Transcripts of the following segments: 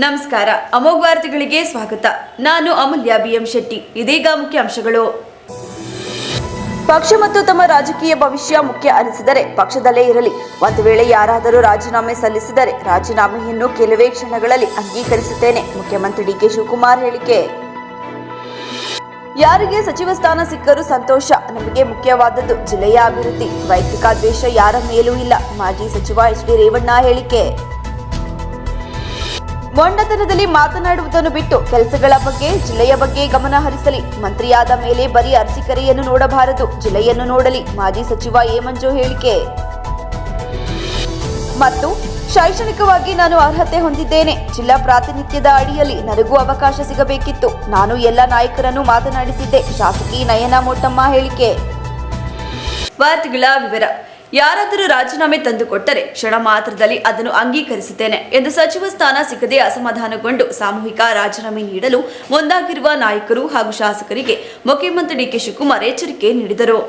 ನಮಸ್ಕಾರ, ಅಮೋಘ ವಾರ್ತೆಗಳಿಗೆ ಸ್ವಾಗತ. ನಾನು ಅಮೂಲ್ಯ ಬಿಎಂ ಶೆಟ್ಟಿ. ಇದೀಗ ಮುಖ್ಯಾಂಶಗಳು. ಪಕ್ಷ ಮತ್ತು ತಮ್ಮ ರಾಜಕೀಯ ಭವಿಷ್ಯ ಮುಖ್ಯ ಅನಿಸಿದರೆ ಪಕ್ಷದಲ್ಲೇ ಇರಲಿ. ಒಂದು ವೇಳೆ ಯಾರಾದರೂ ರಾಜೀನಾಮೆ ಸಲ್ಲಿಸಿದರೆ ರಾಜೀನಾಮೆಯನ್ನು ಕೆಲವೇ ಕ್ಷಣಗಳಲ್ಲಿ ಅಂಗೀಕರಿಸುತ್ತೇನೆ. ಮುಖ್ಯಮಂತ್ರಿ ಡಿಕೆ ಶಿವಕುಮಾರ್ ಹೇಳಿಕೆ. ಯಾರಿಗೆ ಸಚಿವ ಸ್ಥಾನ ಸಿಕ್ಕರೂ ಸಂತೋಷ. ನಮಗೆ ಮುಖ್ಯವಾದದ್ದು ಜಿಲ್ಲೆಯ ಅಭಿವೃದ್ಧಿ. ವೈಯಕ್ತಿಕ ದ್ವೇಷ ಯಾರ ಮೇಲೂ ಇಲ್ಲ. ಮಾಜಿ ಸಚಿವ ಎಚ್ ಡಿ ರೇವಣ್ಣ ಹೇಳಿಕೆ. ಮೊಂಡತನದಲ್ಲಿ ಮಾತನಾಡುವುದನ್ನು ಬಿಟ್ಟು ಕೆಲಸಗಳ ಬಗ್ಗೆ, ಜಿಲ್ಲೆಯ ಬಗ್ಗೆ ಗಮನ ಹರಿಸಲಿ. ಮಂತ್ರಿಯಾದ ಮೇಲೆ ಬರೀ ಅರಸೀಕೆರೆಯನ್ನು ನೋಡಬಾರದು, ಜಿಲ್ಲೆಯನ್ನು ನೋಡಲಿ. ಮಾಜಿ ಸಚಿವ ಎ ಮಂಜು ಹೇಳಿಕೆ. ಮತ್ತು ಶೈಕ್ಷಣಿಕವಾಗಿ ನಾನು ಅರ್ಹತೆ ಹೊಂದಿದ್ದೇನೆ. ಜಿಲ್ಲಾ ಪ್ರಾತಿನಿಧ್ಯದ ಅಡಿಯಲ್ಲಿ ನನಗೂ ಅವಕಾಶ ಸಿಗಬೇಕಿತ್ತು. ನಾನು ಎಲ್ಲ ನಾಯಕರನ್ನು ಮಾತನಾಡಿಸಿದ್ದೆ. ಶಾಸಕಿ ನಯನ ಮೋಟಮ್ಮ ಹೇಳಿಕೆ. ವಾರ್ತೆಗಳ ವಿವರ. ಯಾರಾದರೂ ರಾಜೀನಾಮೆ ತಂದುಕೊಟ್ಟರೆ ಕ್ಷಣ ಮಾತ್ರದಲ್ಲಿ ಅದನ್ನು ಅಂಗೀಕರಿಸುತ್ತೇನೆ ಎಂದು ಸಚಿವ ಸ್ಥಾನ ಸಿಗದೆ ಅಸಮಾಧಾನಗೊಂಡು ಸಾಮೂಹಿಕ ರಾಜೀನಾಮೆ ನೀಡಲು ಮುಂದಾಗಿರುವ ನಾಯಕರು ಹಾಗೂ ಶಾಸಕರಿಗೆ ಮುಖ್ಯಮಂತ್ರಿ ಡಿಕೆ ಶಿವಕುಮಾರ್ ಎಚ್ಚರಿಕೆ ನೀಡಿದರು.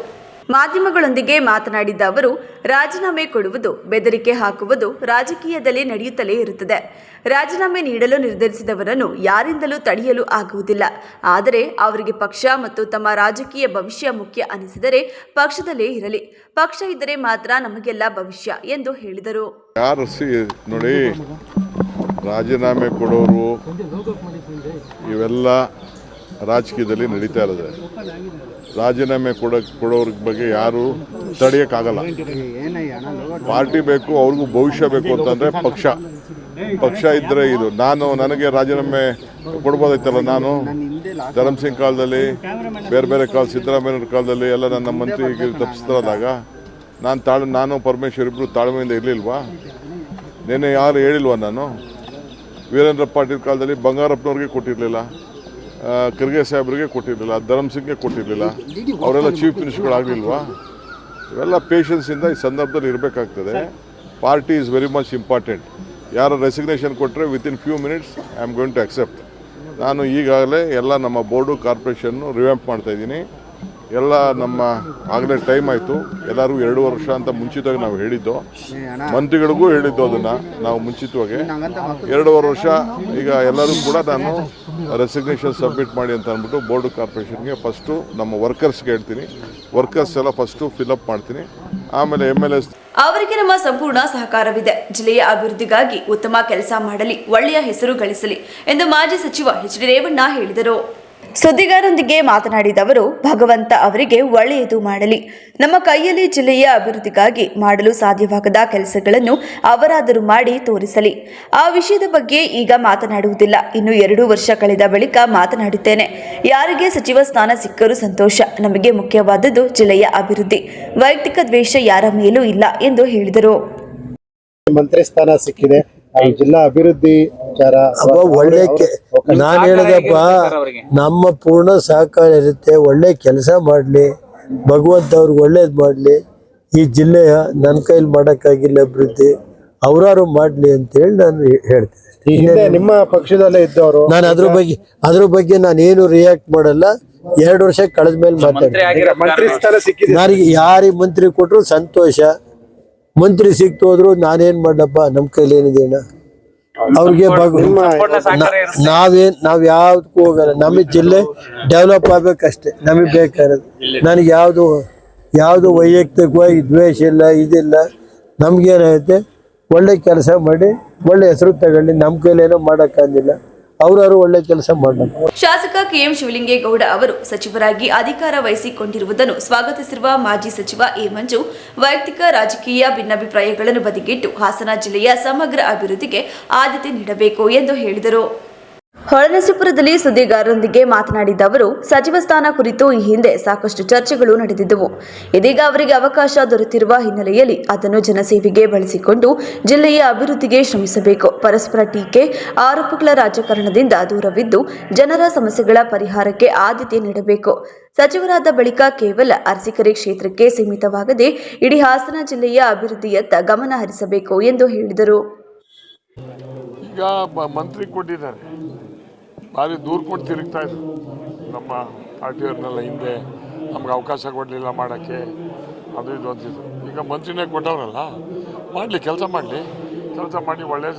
ಮಾಧ್ಯಮಗಳೊಂದಿಗೆ ಮಾತನಾಡಿದ ಅವರು, ರಾಜೀನಾಮೆ ಕೊಡುವುದು, ಬೆದರಿಕೆ ಹಾಕುವುದು ರಾಜಕೀಯದಲ್ಲಿ ನಡೆಯುತ್ತಲೇ ಇರುತ್ತದೆ. ರಾಜೀನಾಮೆ ನೀಡಲು ನಿರ್ಧರಿಸಿದವರನ್ನು ಯಾರಿಂದಲೂ ತಡೆಯಲು ಆಗುವುದಿಲ್ಲ. ಆದರೆ ಅವರಿಗೆ ಪಕ್ಷ ಮತ್ತು ತಮ್ಮ ರಾಜಕೀಯ ಭವಿಷ್ಯ ಮುಖ್ಯ ಅನಿಸಿದರೆ ಪಕ್ಷದಲ್ಲೇ ಇರಲಿ. ಪಕ್ಷ ಇದ್ದರೆ ಮಾತ್ರ ನಮಗೆಲ್ಲ ಭವಿಷ್ಯ ಎಂದು ಹೇಳಿದರು. ನೋಡಿ, ರಾಜೀನಾಮೆ ಕೊಡೋರು ಇವೆಲ್ಲ ರಾಜಕೀಯದಲ್ಲಿ ನಡೀತಾ ಇರೋದು. ರಾಜೀನಾಮೆ ಕೊಡೋರ ಬಗ್ಗೆ ಯಾರು ತಡೆಯೋಕ್ಕಾಗಲ್ಲ. ಪಾರ್ಟಿ ಬೇಕು, ಅವ್ರಿಗೂ ಭವಿಷ್ಯ ಬೇಕು ಅಂತಂದರೆ ಪಕ್ಷ ಇದ್ದರೆ ಇದು. ನನಗೆ ರಾಜೀನಾಮೆ ಕೊಡ್ಬೋದೈತಲ್ಲ. ನಾನು ಧರ್ಮಸಿಂಗ್ ಕಾಲದಲ್ಲಿ, ಬೇರೆ ಕಾಲ, ಸಿದ್ದರಾಮಯ್ಯವ್ರ ಕಾಲದಲ್ಲಿ ಎಲ್ಲ ನನ್ನ ಮಂತ್ರಿಗೆ ತಪ್ಪಿಸ್ತಾರಾದಾಗ ನಾನು ಪರಮೇಶ್ವರ್ ಇಬ್ಬರು ತಾಳ್ಮೆಯಿಂದ ಇರಲಿಲ್ವಾ? ನೆನ್ನೆ ಯಾರು ಹೇಳಿಲ್ವಾ? ನಾನು ವೀರೇಂದ್ರ ಪಾಟೀಲ್ ಕಾಲದಲ್ಲಿ ಬಂಗಾರಪ್ಪನವ್ರಿಗೆ ಕೊಟ್ಟಿರಲಿಲ್ಲ, ಖರ್ಗೆ ಸಾಹೇಬ್ರಿಗೆ ಕೊಟ್ಟಿರಲಿಲ್ಲ, ಧರ್ಮಸಿಂಗ್ಗೆ ಕೊಟ್ಟಿರಲಿಲ್ಲ. ಅವರೆಲ್ಲ ಚೀಫ್ ಮಿನಿಸ್ಟರ್ಗಳಾಗಲಿಲ್ವಾ? ಇವೆಲ್ಲ ಪೇಷನ್ಸಿಂದ ಈ ಸಂದರ್ಭದಲ್ಲಿ ಇರಬೇಕಾಗ್ತದೆ. Party is very much important. ಯಾರು ರೆಸಿಗ್ನೇಷನ್ ಕೊಟ್ಟರೆ within few minutes I am going to accept. ನಾನು ಈಗಾಗಲೇ ಎಲ್ಲ ನಮ್ಮ ಬೋರ್ಡು, ಕಾರ್ಪೊರೇಷನ್ನು ರಿವ್ಯಾಂಪ್ ಮಾಡ್ತಾಯಿದ್ದೀನಿ. ಎಲ್ಲ ನಮ್ಮ ಆಗಲೇ ಟೈಮ್ ಆಯಿತು. ಎಲ್ಲರೂ 2 ವರ್ಷ ಅಂತ ಮುಂಚಿತವಾಗಿ ನಾವು ಹೇಳಿದ್ದು, ಮಂತ್ರಿಗಳಿಗೂ ಹೇಳಿದ್ದು. ಅದನ್ನು ನಾವು ಮುಂಚಿತವಾಗಿ 2 ವರ್ಷ. ಈಗ ಎಲ್ಲರೂ ಕೂಡ ನಾನು ರೆಸಿಗ್ನೇಷನ್ ಸಬ್ಮಿಟ್ ಮಾಡಿ ಅಂತ ಅಂದ್ಬಿಟ್ಟು ಬೋರ್ಡು, ಕಾರ್ಪೊರೇಷನ್ಗೆ ಫಸ್ಟು ನಮ್ಮ ವರ್ಕರ್ಸ್ಗೆ ಹೇಳ್ತೀನಿ. ವರ್ಕರ್ಸ್ ಎಲ್ಲ ಫಸ್ಟು ಫಿಲಪ್ ಮಾಡ್ತೀನಿ. ಆಮೇಲೆ MLS ಅವರಿಗೆ ನಮ್ಮ ಸಂಪೂರ್ಣ ಸಹಕಾರವಿದೆ. ಜಿಲ್ಲೆಯ ಅಭಿವೃದ್ಧಿಗಾಗಿ ಉತ್ತಮ ಕೆಲಸ ಮಾಡಲಿ, ಒಳ್ಳೆಯ ಹೆಸರು ಗಳಿಸಲಿ ಎಂದು ಮಾಜಿ ಸಚಿವ ಎಚ್ ಡಿ ರೇವಣ್ಣ ಹೇಳಿದರು. ಸುದ್ದಿಗಾರರೊಂದಿಗೆ ಮಾತನಾಡಿದ ಅವರು, ಭಗವಂತ ಅವರಿಗೆ ಒಳ್ಳೆಯದು ಮಾಡಲಿ. ನಮ್ಮ ಕೈಯಲ್ಲಿ ಜಿಲ್ಲೆಯ ಅಭಿವೃದ್ಧಿಗಾಗಿ ಮಾಡಲು ಸಾಧ್ಯವಾಗದ ಕೆಲಸಗಳನ್ನು ಅವರಾದರೂ ಮಾಡಿ ತೋರಿಸಲಿ. ಆ ವಿಷಯದ ಬಗ್ಗೆ ಈಗ ಮಾತನಾಡುವುದಿಲ್ಲ. ಇನ್ನು 2 ವರ್ಷ ಕಳೆದ ಬಳಿಕ ಮಾತನಾಡುತ್ತೇನೆ. ಯಾರಿಗೆ ಸಚಿವ ಸ್ಥಾನ ಸಿಕ್ಕರೂ ಸಂತೋಷ. ನಮಗೆ ಮುಖ್ಯವಾದದ್ದು ಜಿಲ್ಲೆಯ ಅಭಿವೃದ್ಧಿ. ವೈಯಕ್ತಿಕ ದ್ವೇಷ ಯಾರ ಮೇಲೂ ಇಲ್ಲ ಎಂದು ಹೇಳಿದರು. ಮಂತ್ರಿ ಸ್ಥಾನ ಸಿಕ್ಕಿದೆ, ಜಿಲ್ಲಾ ಅಭಿವೃದ್ಧಿ ಒಳ್ಳೆ ನಾನು ಹೇಳಿದಪ್ಪ, ನಮ್ಮ ಪೂರ್ಣ ಸಹಕಾರ ಇರುತ್ತೆ. ಒಳ್ಳೆ ಕೆಲಸ ಮಾಡಲಿ, ಭಗವಂತ ಅವ್ರಿಗೆ ಒಳ್ಳೇದು ಮಾಡಲಿ. ಈ ಜಿಲ್ಲೆಯ ನನ್ನ ಕೈಲಿ ಮಾಡೋಕ್ಕಾಗಿಲ್ಲ ಅಭಿವೃದ್ಧಿ, ಅವರಾರು ಮಾಡಲಿ ಅಂತೇಳಿ ನಾನು ಹೇಳ್ತೇನೆ. ನಿಮ್ಮ ಪಕ್ಷದಲ್ಲೇ ಇದ್ದವರು, ನಾನು ಅದ್ರ ಬಗ್ಗೆ ನಾನೇನು ರಿಯಾಕ್ಟ್ ಮಾಡಲ್ಲ. 2 ವರ್ಷ ಕಳೆದ ಮೇಲೆ ಮಾತಾಡ್ತೀನಿ. ನನಗೆ ಯಾರಿಗೆ ಮಂತ್ರಿ ಕೊಟ್ಟರು ಸಂತೋಷ. ಮಂತ್ರಿ ಸಿಕ್ತು ಹೋದ್ರು ನಾನೇನ್ ಮಾಡಪ್ಪ, ನಮ್ಮ ಕೈಲಿ ಏನಿದೆ ಅಣ್ಣ. ಅವ್ರಿಗೆ ನಾವ್ ಯಾವ್ದಕ್ಕೂ ಹೋಗಲ್ಲ. ನಮಗೆ ಜಿಲ್ಲೆ ಡೆವಲಪ್ ಆಗ್ಬೇಕಷ್ಟೇ ನಮಗೆ ಬೇಕಾಗಿರೋದು. ನನಗೆ ಯಾವುದು ವೈಯಕ್ತಿಕವಾಗಿ ದ್ವೇಷ ಇಲ್ಲ, ಇದಿಲ್ಲ. ನಮ್ಗೇನೈತೆ, ಒಳ್ಳೆ ಕೆಲಸ ಮಾಡಿ ಒಳ್ಳೆ ಹೆಸರು ತಗೊಳ್ಳಿ. ನಮ್ಮ ಕೈಲೇನೋ ಮಾಡೋಕ್ಕಾಗಿಲ್ಲ, ಅವರಾರು ಒಳ್ಳೆ ಕೆಲಸ ಮಾಡಬೇಕು. ಶಾಸಕ KM ಶಿವಲಿಂಗೇಗೌಡ ಅವರು ಸಚಿವರಾಗಿ ಅಧಿಕಾರ ವಹಿಸಿಕೊಂಡಿರುವುದನ್ನು ಸ್ವಾಗತಿಸಿರುವ ಮಾಜಿ ಸಚಿವ ಎ ಮಂಜು, ವೈಯಕ್ತಿಕ ರಾಜಕೀಯ ಭಿನ್ನಾಭಿಪ್ರಾಯಗಳನ್ನು ಬದಿಗಿಟ್ಟು ಹಾಸನ ಜಿಲ್ಲೆಯ ಸಮಗ್ರ ಅಭಿವೃದ್ಧಿಗೆ ಆದ್ಯತೆ ನೀಡಬೇಕು ಎಂದು ಹೇಳಿದರು. ಹೊಳೆನರಸೀಪುರದಲ್ಲಿ ಸುದ್ದಿಗಾರರೊಂದಿಗೆ ಮಾತನಾಡಿದ ಅವರು, ಸಚಿವ ಸ್ಥಾನ ಕುರಿತು ಈ ಹಿಂದೆ ಸಾಕಷ್ಟು ಚರ್ಚೆಗಳು ನಡೆದಿದ್ದವು. ಇದೀಗ ಅವರಿಗೆ ಅವಕಾಶ ದೊರೆತಿರುವ ಹಿನ್ನೆಲೆಯಲ್ಲಿ ಅದನ್ನು ಜನಸೇವೆಗೆ ಬಳಸಿಕೊಂಡು ಜಿಲ್ಲೆಯ ಅಭಿವೃದ್ಧಿಗೆ ಶ್ರಮಿಸಬೇಕು. ಪರಸ್ಪರ ಟೀಕೆ, ಆರೋಪಗಳ ರಾಜಕಾರಣದಿಂದ ದೂರವಿದ್ದು ಜನರ ಸಮಸ್ಯೆಗಳ ಪರಿಹಾರಕ್ಕೆ ಆದ್ಯತೆ ನೀಡಬೇಕು. ಸಚಿವರಾದ ಬಳಿಕ ಕೇವಲ ಅರಸೀಕೆರೆ ಕ್ಷೇತ್ರಕ್ಕೆ ಸೀಮಿತವಾಗದೆ ಇಡೀ ಹಾಸನ ಜಿಲ್ಲೆಯ ಅಭಿವೃದ್ಧಿಯತ್ತ ಗಮನ ಹರಿಸಬೇಕು ಎಂದು ಹೇಳಿದರು. ಈಗ ಮಂತ್ರಿ ಕೊಟ್ಟಿದ್ದಾರೆ, ಭಾರಿ ದೂರ ಕೊಟ್ಟು ತಿರುಗ್ತಾ ಇದ್ರು ನಮ್ಮ ಪಾರ್ಟಿಯವ್ರನ್ನೆಲ್ಲ. ಹಿಂದೆ ನಮ್ಗೆ ಅವಕಾಶ ಕೊಡಲಿಲ್ಲ ಮಾಡೋಕ್ಕೆ, ಅದು ಇದು ಅಂತಿದ್ರು. ಈಗ ಮಂತ್ರಿನೇ ಕೊಟ್ಟವ್ರಲ್ಲ, ಮಾಡಲಿ, ಕೆಲಸ ಮಾಡಿ ಒಳ್ಳೆಯ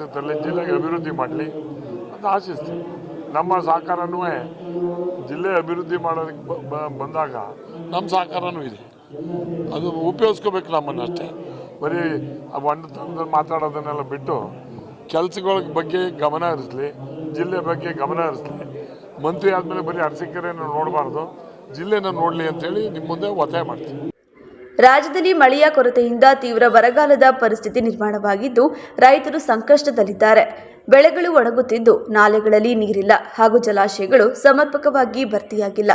ಜಿಲ್ಲೆಗೆ ಅಭಿವೃದ್ಧಿ ಮಾಡಲಿ. ಅಂತ ಆಶಿಸ್ತೀವಿ. ನಮ್ಮ ಸಹಕಾರನೂ ಜಿಲ್ಲೆ ಅಭಿವೃದ್ಧಿ ಮಾಡೋದಕ್ಕೆ ಬಂದಾಗ ನಮ್ಮ ಸಹಕಾರನೂ ಇದೆ, ಅದು ಉಪಯೋಗಿಸ್ಕೋಬೇಕು ನಮ್ಮನ್ನು ಅಷ್ಟೇ. ಬರೀ ಒಂಡತನದಲ್ಲಿ ಮಾತಾಡೋದನ್ನೆಲ್ಲ ಬಿಟ್ಟು ಕೆಲಸಗಳ ಬಗ್ಗೆ ಗಮನ ಹರಿಸಲಿ, ಜಿಲ್ಲೆ ಬಗ್ಗೆ ಗಮನ ಹರಿಸಲಿ. ಮಂತ್ರಿ ಆದಮೇಲೆ ಬರೀ ಅರಸೀಕೆರೆಯನ್ನು ನೋಡಬಾರ್ದು, ಜಿಲ್ಲೆನ ನೋಡಲಿ ಅಂತೇಳಿ ನಿಮ್ಮ ಮುಂದೆ ಒತ್ತಾಯ ಮಾಡ್ತೀವಿ. ರಾಜ್ಯದಲ್ಲಿ ಮಳೆಯ ಕೊರತೆಯಿಂದ ತೀವ್ರ ಬರಗಾಲದ ಪರಿಸ್ಥಿತಿ ನಿರ್ಮಾಣವಾಗಿದ್ದು ರೈತರು ಸಂಕಷ್ಟದಲ್ಲಿದ್ದಾರೆ. ಬೆಳೆಗಳು ಒಣಗುತ್ತಿದ್ದು ನಾಲೆಗಳಲ್ಲಿ ನೀರಿಲ್ಲ ಹಾಗೂ ಜಲಾಶಯಗಳು ಸಮರ್ಪಕವಾಗಿ ಭರ್ತಿಯಾಗಿಲ್ಲ.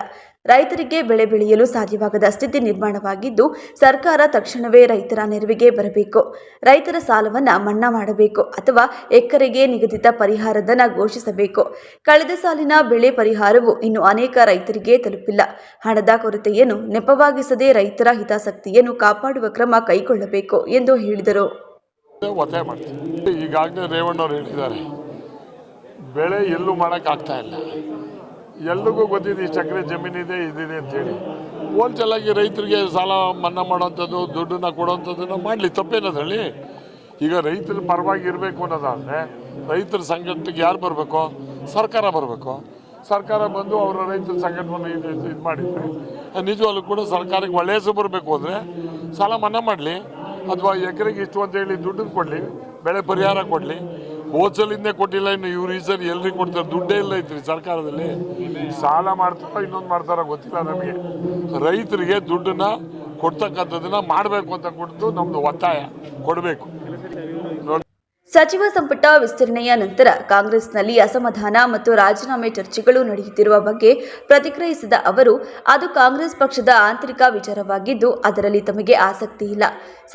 ರೈತರಿಗೆ ಬೆಳೆ ಬೆಳೆಯಲು ಸಾಧ್ಯವಾಗದ ಸ್ಥಿತಿ ನಿರ್ಮಾಣವಾಗಿದ್ದು ಸರ್ಕಾರ ತಕ್ಷಣವೇ ರೈತರ ನೆರವಿಗೆ ಬರಬೇಕು. ರೈತರ ಸಾಲವನ್ನು ಮನ್ನಾ ಮಾಡಬೇಕು ಅಥವಾ ಎಕರೆಗೆ ನಿಗದಿತ ಪರಿಹಾರಧನ ಘೋಷಿಸಬೇಕು. ಕಳೆದ ಸಾಲಿನ ಬೆಳೆ ಪರಿಹಾರವು ಇನ್ನು ಅನೇಕ ರೈತರಿಗೆ ತಲುಪಿಲ್ಲ. ಹಣದ ಕೊರತೆಯನ್ನು ನೆಪವಾಗಿಸದೆ ರೈತರ ಹಿತಾಸಕ್ತಿಯನ್ನು ಕಾಪಾಡುವ ಕ್ರಮ ಕೈಗೊಳ್ಳಬೇಕು ಎಂದು ಹೇಳಿದರು. ಒತ್ತಾಯ ಮಾಡ್ತೀವಿ. ಈಗಾಗಲೇ ರೇವಣ್ಣವ್ರು ಹೇಳಿದ್ದಾರೆ, ಬೆಳೆ ಎಲ್ಲೂ ಮಾಡೋಕ್ಕಾಗ್ತಾ ಇಲ್ಲ. ಎಲ್ರಿಗೂ ಗೊತ್ತಿದೆ ಇಷ್ಟು ಎಕರೆ ಜಮೀನಿದೆ ಇದಿದೆ ಅಂತೇಳಿ. ಹೋಲ್ಸೇಲಾಗಿ ರೈತರಿಗೆ ಸಾಲ ಮನ್ನಾ ಮಾಡೋವಂಥದ್ದು, ದುಡ್ಡನ್ನ ಕೊಡೋವಂಥದ್ದನ್ನು ಮಾಡಲಿ, ತಪ್ಪೇನದ್ರಲ್ಲಿ. ಈಗ ರೈತರ ಪರವಾಗಿ ಇರಬೇಕು ಅನ್ನೋದಾದರೆ ರೈತರ ಸಂಘಟನೆಗೆ ಯಾರು ಬರಬೇಕು? ಸರ್ಕಾರ ಬರಬೇಕು. ಸರ್ಕಾರ ಬಂದು ಅವರ ರೈತರ ಸಂಘಟನೆ ಇದು ಮಾಡಿದರೆ ನಿಜವಾಗ್ಲೂ ಕೂಡ ಸರ್ಕಾರಕ್ಕೆ ಒಳ್ಳೆಯ ಹೆಸರು ಬರಬೇಕು. ಅಂದರೆ ಸಾಲ ಮನ್ನಾ ಮಾಡಲಿ, ಅಥವಾ ಎಕರೆಗೆ ಇಷ್ಟು ಅಂತೇಳಿ ದುಡ್ಡನ್ನು ಕೊಡಲಿ, ಬೆಳೆ ಪರಿಹಾರ ಕೊಡಲಿ. ಹೋದ್ಸಲಿಂದೇ ಕೊಟ್ಟಿಲ್ಲ, ಇನ್ನು ಇವ್ರು ಈ ಸರಿ ಎಲ್ರಿಗೆ ಕೊಡ್ತಾರೆ? ದುಡ್ಡೇ ಇಲ್ಲ ಐತ್ರಿ ಸರ್ಕಾರದಲ್ಲಿ. ಸಾಲ ಮಾಡ್ತಾರೋ ಇನ್ನೊಂದು ಮಾಡ್ತಾರೋ ಗೊತ್ತಿಲ್ಲ ನಮಗೆ. ರೈತರಿಗೆ ದುಡ್ಡನ್ನ ಕೊಡ್ತಕ್ಕಂಥದ್ದನ್ನ ಮಾಡಬೇಕು ಅಂತ ಕೊಟ್ಟು ನಮ್ಮದು ಒತ್ತಾಯ ಕೊಡಬೇಕು. ಸಚಿವ ಸಂಪುಟ ವಿಸ್ತರಣೆಯ ನಂತರ ಕಾಂಗ್ರೆಸ್ನಲ್ಲಿ ಅಸಮಾಧಾನ ಮತ್ತು ರಾಜೀನಾಮೆ ಚರ್ಚೆಗಳು ನಡೆಯುತ್ತಿರುವ ಬಗ್ಗೆ ಪ್ರತಿಕ್ರಿಯಿಸಿದ ಅವರು, ಅದು ಕಾಂಗ್ರೆಸ್ ಪಕ್ಷದ ಆಂತರಿಕ ವಿಚಾರವಾಗಿದ್ದು ಅದರಲ್ಲಿ ತಮಗೆ ಆಸಕ್ತಿ ಇಲ್ಲ.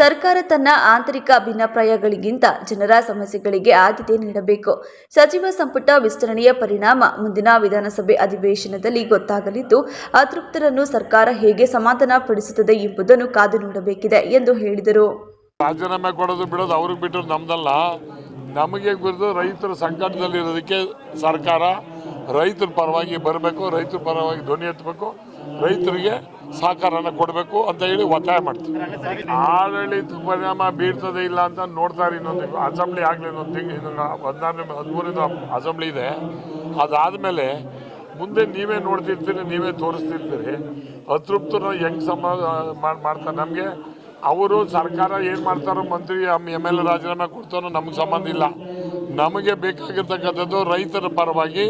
ಸರ್ಕಾರ ತನ್ನ ಆಂತರಿಕ ಭಿನ್ನಾಭಿಪ್ರಾಯಗಳಿಗಿಂತ ಜನರ ಸಮಸ್ಯೆಗಳಿಗೆ ಆದ್ಯತೆ ನೀಡಬೇಕು. ಸಚಿವ ಸಂಪುಟ ವಿಸ್ತರಣೆಯ ಪರಿಣಾಮ ಮುಂದಿನ ವಿಧಾನಸಭೆ ಅಧಿವೇಶನದಲ್ಲಿ ಗೊತ್ತಾಗಲಿದ್ದು, ಅತೃಪ್ತರನ್ನು ಸರ್ಕಾರ ಹೇಗೆ ಸಮಾಧಾನಪಡಿಸುತ್ತದೆ ಎಂಬುದನ್ನು ಕಾದು ನೋಡಬೇಕಿದೆ ಎಂದು ಹೇಳಿದರು. ರಾಜೀನಾಮೆ ಕೊಡೋದು ಬಿಡೋದು ಅವ್ರಿಗೆ ಬಿಟ್ಟರು ನಮ್ದಲ್ಲ. ನಮಗೆ ಗುರಿದು ರೈತರ ಸಂಕಟದಲ್ಲಿರೋದಕ್ಕೆ ಸರ್ಕಾರ ರೈತರ ಪರವಾಗಿ ಬರಬೇಕು, ರೈತರ ಪರವಾಗಿ ಧ್ವನಿ ಎತ್ತಬೇಕು, ರೈತರಿಗೆ ಸಹಕಾರನ ಕೊಡಬೇಕು ಅಂತ ಹೇಳಿ ಒತ್ತಾಯ ಮಾಡ್ತೀವಿ. ಆಡಳಿತ ಪರಿಣಾಮ ಬೀರ್ತದೆ ಇಲ್ಲ ಅಂತ ನೋಡ್ತಾರೆ. ಇನ್ನೊಂದು ಅಸೆಂಬ್ಲಿ ಆಗಲಿ, ಇನ್ನೊಂದು 13 ಅಸೆಂಬ್ಲಿ ಇದೆ. ಅದಾದಮೇಲೆ ಮುಂದೆ ನೀವೇ ನೋಡ್ತಿರ್ತೀರಿ, ನೀವೇ ತೋರಿಸ್ತಿರ್ತೀರಿ. ಅತೃಪ್ತರನ್ನ ಹೆಂಗೆ ಮಾಡ್ತಾರೆ ನಮಗೆ. ಅವರು ಸರ್ಕಾರ ಏನು ಮಾಡ್ತಾರೋ, ಮಂತ್ರಿ MLA ರಾಜೀನಾಮೆ ಕೊಡ್ತಾರೋ ನಮಗೆ ಸಂಬಂಧ ಇಲ್ಲ. ನಮಗೆ ಬೇಕಾಗಿರ್ತಕ್ಕಂಥದ್ದು ರೈತರ ಪರವಾಗಿ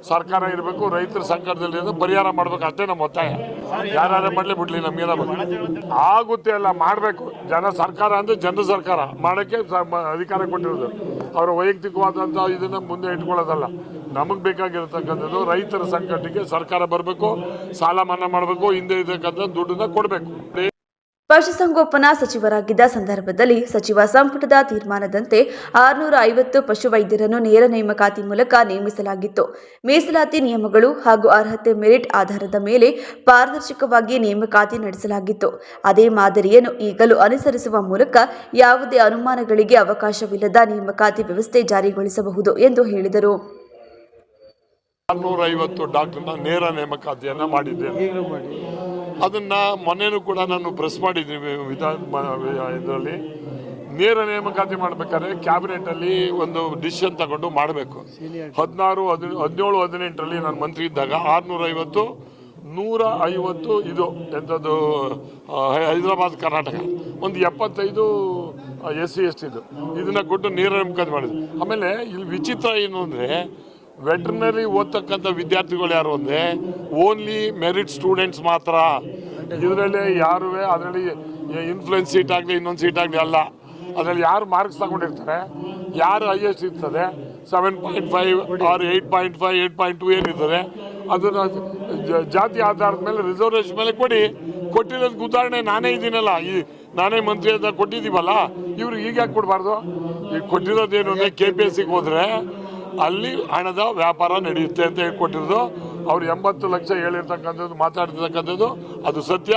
ಸರ್ಕಾರ ಇರಬೇಕು, ರೈತರ ಸಂಕಟದಲ್ಲಿ ಪರಿಹಾರ ಮಾಡಬೇಕು, ಅಷ್ಟೇ ನಮ್ಮ ಒತ್ತಾಯ. ಯಾರು ಮಾಡಲಿ ಬಿಡಲಿ, ನಮಗೇನಾಗಬೇಕು ಆಗುತ್ತೆ ಅಲ್ಲ, ಮಾಡಬೇಕು. ಸರ್ಕಾರ ಅಂದರೆ ಜನರ ಸರ್ಕಾರ ಮಾಡೋಕ್ಕೆ ಅಧಿಕಾರ ಕೊಟ್ಟಿರೋದು. ಅವರ ವೈಯಕ್ತಿಕವಾದಂಥ ಇದನ್ನು ಮುಂದೆ ಇಟ್ಕೊಳ್ಳೋದಲ್ಲ. ನಮಗೆ ಬೇಕಾಗಿರ್ತಕ್ಕಂಥದ್ದು ರೈತರ ಸಂಕಟಕ್ಕೆ ಸರ್ಕಾರ ಬರಬೇಕು, ಸಾಲ ಮನ್ನಾ ಮಾಡಬೇಕು, ಹಿಂದೆ ಇರತಕ್ಕಂಥ ದುಡ್ಡನ್ನ ಕೊಡಬೇಕು. ಪಶುಸಂಗೋಪನಾ ಸಚಿವರಾಗಿದ್ದ ಸಂದರ್ಭದಲ್ಲಿ ಸಚಿವ ಸಂಪುಟದ ತೀರ್ಮಾನದಂತೆ 650 ಪಶುವೈದ್ಯರನ್ನು ನೇರ ನೇಮಕಾತಿ ಮೂಲಕ ನೇಮಿಸಲಾಗಿತ್ತು. ಮೀಸಲಾತಿ ನಿಯಮಗಳು ಹಾಗೂ ಅರ್ಹತೆ ಮೆರಿಟ್ ಆಧಾರದ ಮೇಲೆ ಪಾರದರ್ಶಕವಾಗಿ ನೇಮಕಾತಿ ನಡೆಸಲಾಗಿತ್ತು. ಅದೇ ಮಾದರಿಯನ್ನು ಈಗಲೂ ಅನುಸರಿಸುವ ಮೂಲಕ ಯಾವುದೇ ಅನುಮಾನಗಳಿಗೆ ಅವಕಾಶವಿಲ್ಲದ ನೇಮಕಾತಿ ವ್ಯವಸ್ಥೆ ಜಾರಿಗೊಳಿಸಬಹುದು ಎಂದು ಹೇಳಿದರು. 650 ಡಾಕ್ಟರ್ನ ನೇರ ನೇಮಕಾತಿಯನ್ನು ಮಾಡಿದ್ದೇನೆ. ಅದನ್ನು ಮೊನ್ನೆನೂ ಕೂಡ ನಾನು ಪ್ರೆಸ್ ಮಾಡಿದ್ದೀನಿ. ಇದರಲ್ಲಿ ನೇರ ನೇಮಕಾತಿ ಮಾಡಬೇಕಾದ್ರೆ ಕ್ಯಾಬಿನೆಟಲ್ಲಿ ಒಂದು ಡಿಸಿಷನ್ ತಗೊಂಡು ಮಾಡಬೇಕು. 17, 18ರಲ್ಲಿ ನಾನು ಮಂತ್ರಿ ಇದ್ದಾಗ 650, 150 ಇದು ಎಂಥದ್ದು ಹೈದರಾಬಾದ್ ಕರ್ನಾಟಕ, ಒಂದು 75 SC ST ಇದನ್ನು ಕೊಟ್ಟು ನೇರ ನೇಮಕಾತಿ ಮಾಡಿದ್ರು. ಆಮೇಲೆ ಇಲ್ಲಿ ವಿಚಿತ್ರ ಏನು ಅಂದರೆ, ವೆಟರ್ನರಿ ಓದ್ತಕ್ಕಂಥ ವಿದ್ಯಾರ್ಥಿಗಳು ಯಾರು ಅಂದರೆ ಓನ್ಲಿ ಮೆರಿಟ್ ಸ್ಟೂಡೆಂಟ್ಸ್ ಮಾತ್ರ. ಇದರಲ್ಲಿ ಯಾರು ಅದರಲ್ಲಿ ಇನ್ಫ್ಲುಯೆನ್ಸ್ ಸೀಟ್ ಆಗಲಿ ಇನ್ನೊಂದು ಸೀಟ್ ಆಗಲಿ ಅಲ್ಲ. ಅದರಲ್ಲಿ ಯಾರು ಮಾರ್ಕ್ಸ್ ತಗೊಂಡಿರ್ತಾರೆ, ಯಾರು ಹೈಯೆಸ್ಟ್ ಇರ್ತದೆ 7.5 ಆರ್ 8.5 8.2 ಏನಿರ್ತದೆ ಅದನ್ನು ಜಾತಿ ಆಧಾರದ ಮೇಲೆ ರಿಸರ್ವೇಷನ್ ಮೇಲೆ ಕೊಟ್ಟಿರೋದಕ್ಕೆ ಉದಾಹರಣೆ ನಾನೇ ಇದ್ದೀನಲ್ಲ, ನಾನೇ ಮಂತ್ರಿ ಅಂತ ಕೊಟ್ಟಿದ್ದೀವಲ್ಲ, ಇವರು ಈಗ ಯಾಕೆ ಕೊಡಬಾರ್ದು? ಈಗ ಕೊಟ್ಟಿರೋದೇನು ಅಂದರೆ KPSCಗೆ ಹೋದರೆ ಅಲ್ಲಿ ಹಣದ ವ್ಯಾಪಾರ ನಡೆಯುತ್ತೆ ಅಂತ ಹೇಳ್ಕೊಟ್ಟಿರೋದು. ಅವ್ರು 80 ಲಕ್ಷ ಹೇಳಿರ್ತಕ್ಕಂಥದ್ದು ಮಾತಾಡ್ತಿರ್ತಕ್ಕಂಥದ್ದು ಅದು ಸತ್ಯ.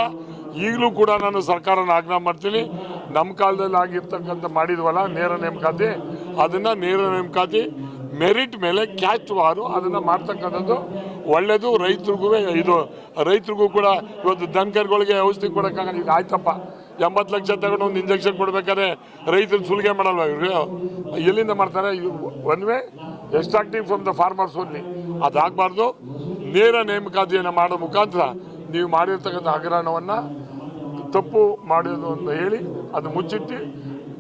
ಈಗಲೂ ಕೂಡ ನಾನು ಸರ್ಕಾರನ ಆಜ್ಞಾ ಮಾಡ್ತೀನಿ, ನಮ್ಮ ಕಾಲದಲ್ಲಿ ಆಗಿರ್ತಕ್ಕಂಥ ಮಾಡಿದ್ವಲ್ಲ ನೇರ ನೇಮಕಾತಿ, ಅದನ್ನು ನೇರ ನೇಮಕಾತಿ ಮೆರಿಟ್ ಮೇಲೆ ಕ್ಯಾಸ್ಟ್ ವಾರು ಅದನ್ನು ಮಾಡ್ತಕ್ಕಂಥದ್ದು ಒಳ್ಳೆಯದು. ರೈತರಿಗೂ ಕೂಡ ಇವತ್ತು ದನಕರುಗಳಿಗೆ ಔಷಧಿ ಕೊಡೋಕ್ಕಾಗಲ್ಲ. ಈಗ ಆಯ್ತಪ್ಪ 80 ಲಕ್ಷ ತಗೊಂಡು ಒಂದು ಇಂಜೆಕ್ಷನ್ ಕೊಡ್ಬೇಕಾದ್ರೆ ರೈತರು ಸುಲಿಗೆ ಮಾಡಲ್ವ? ಇವರು ಎಲ್ಲಿಂದ ಮಾಡ್ತಾರೆ? One way extracting from the farmers only. ಅದಾಗಬಾರ್ದು. ನೇರ ನೇಮಕಾತಿಯನ್ನು ಮಾಡೋ ಮುಖಾಂತರ ನೀವು ಮಾಡಿರ್ತಕ್ಕಂಥ ಹಗರಣವನ್ನು ತಪ್ಪು ಮಾಡೋದು ಅಂತ ಹೇಳಿ ಅದು ಮುಚ್ಚಿಟ್ಟು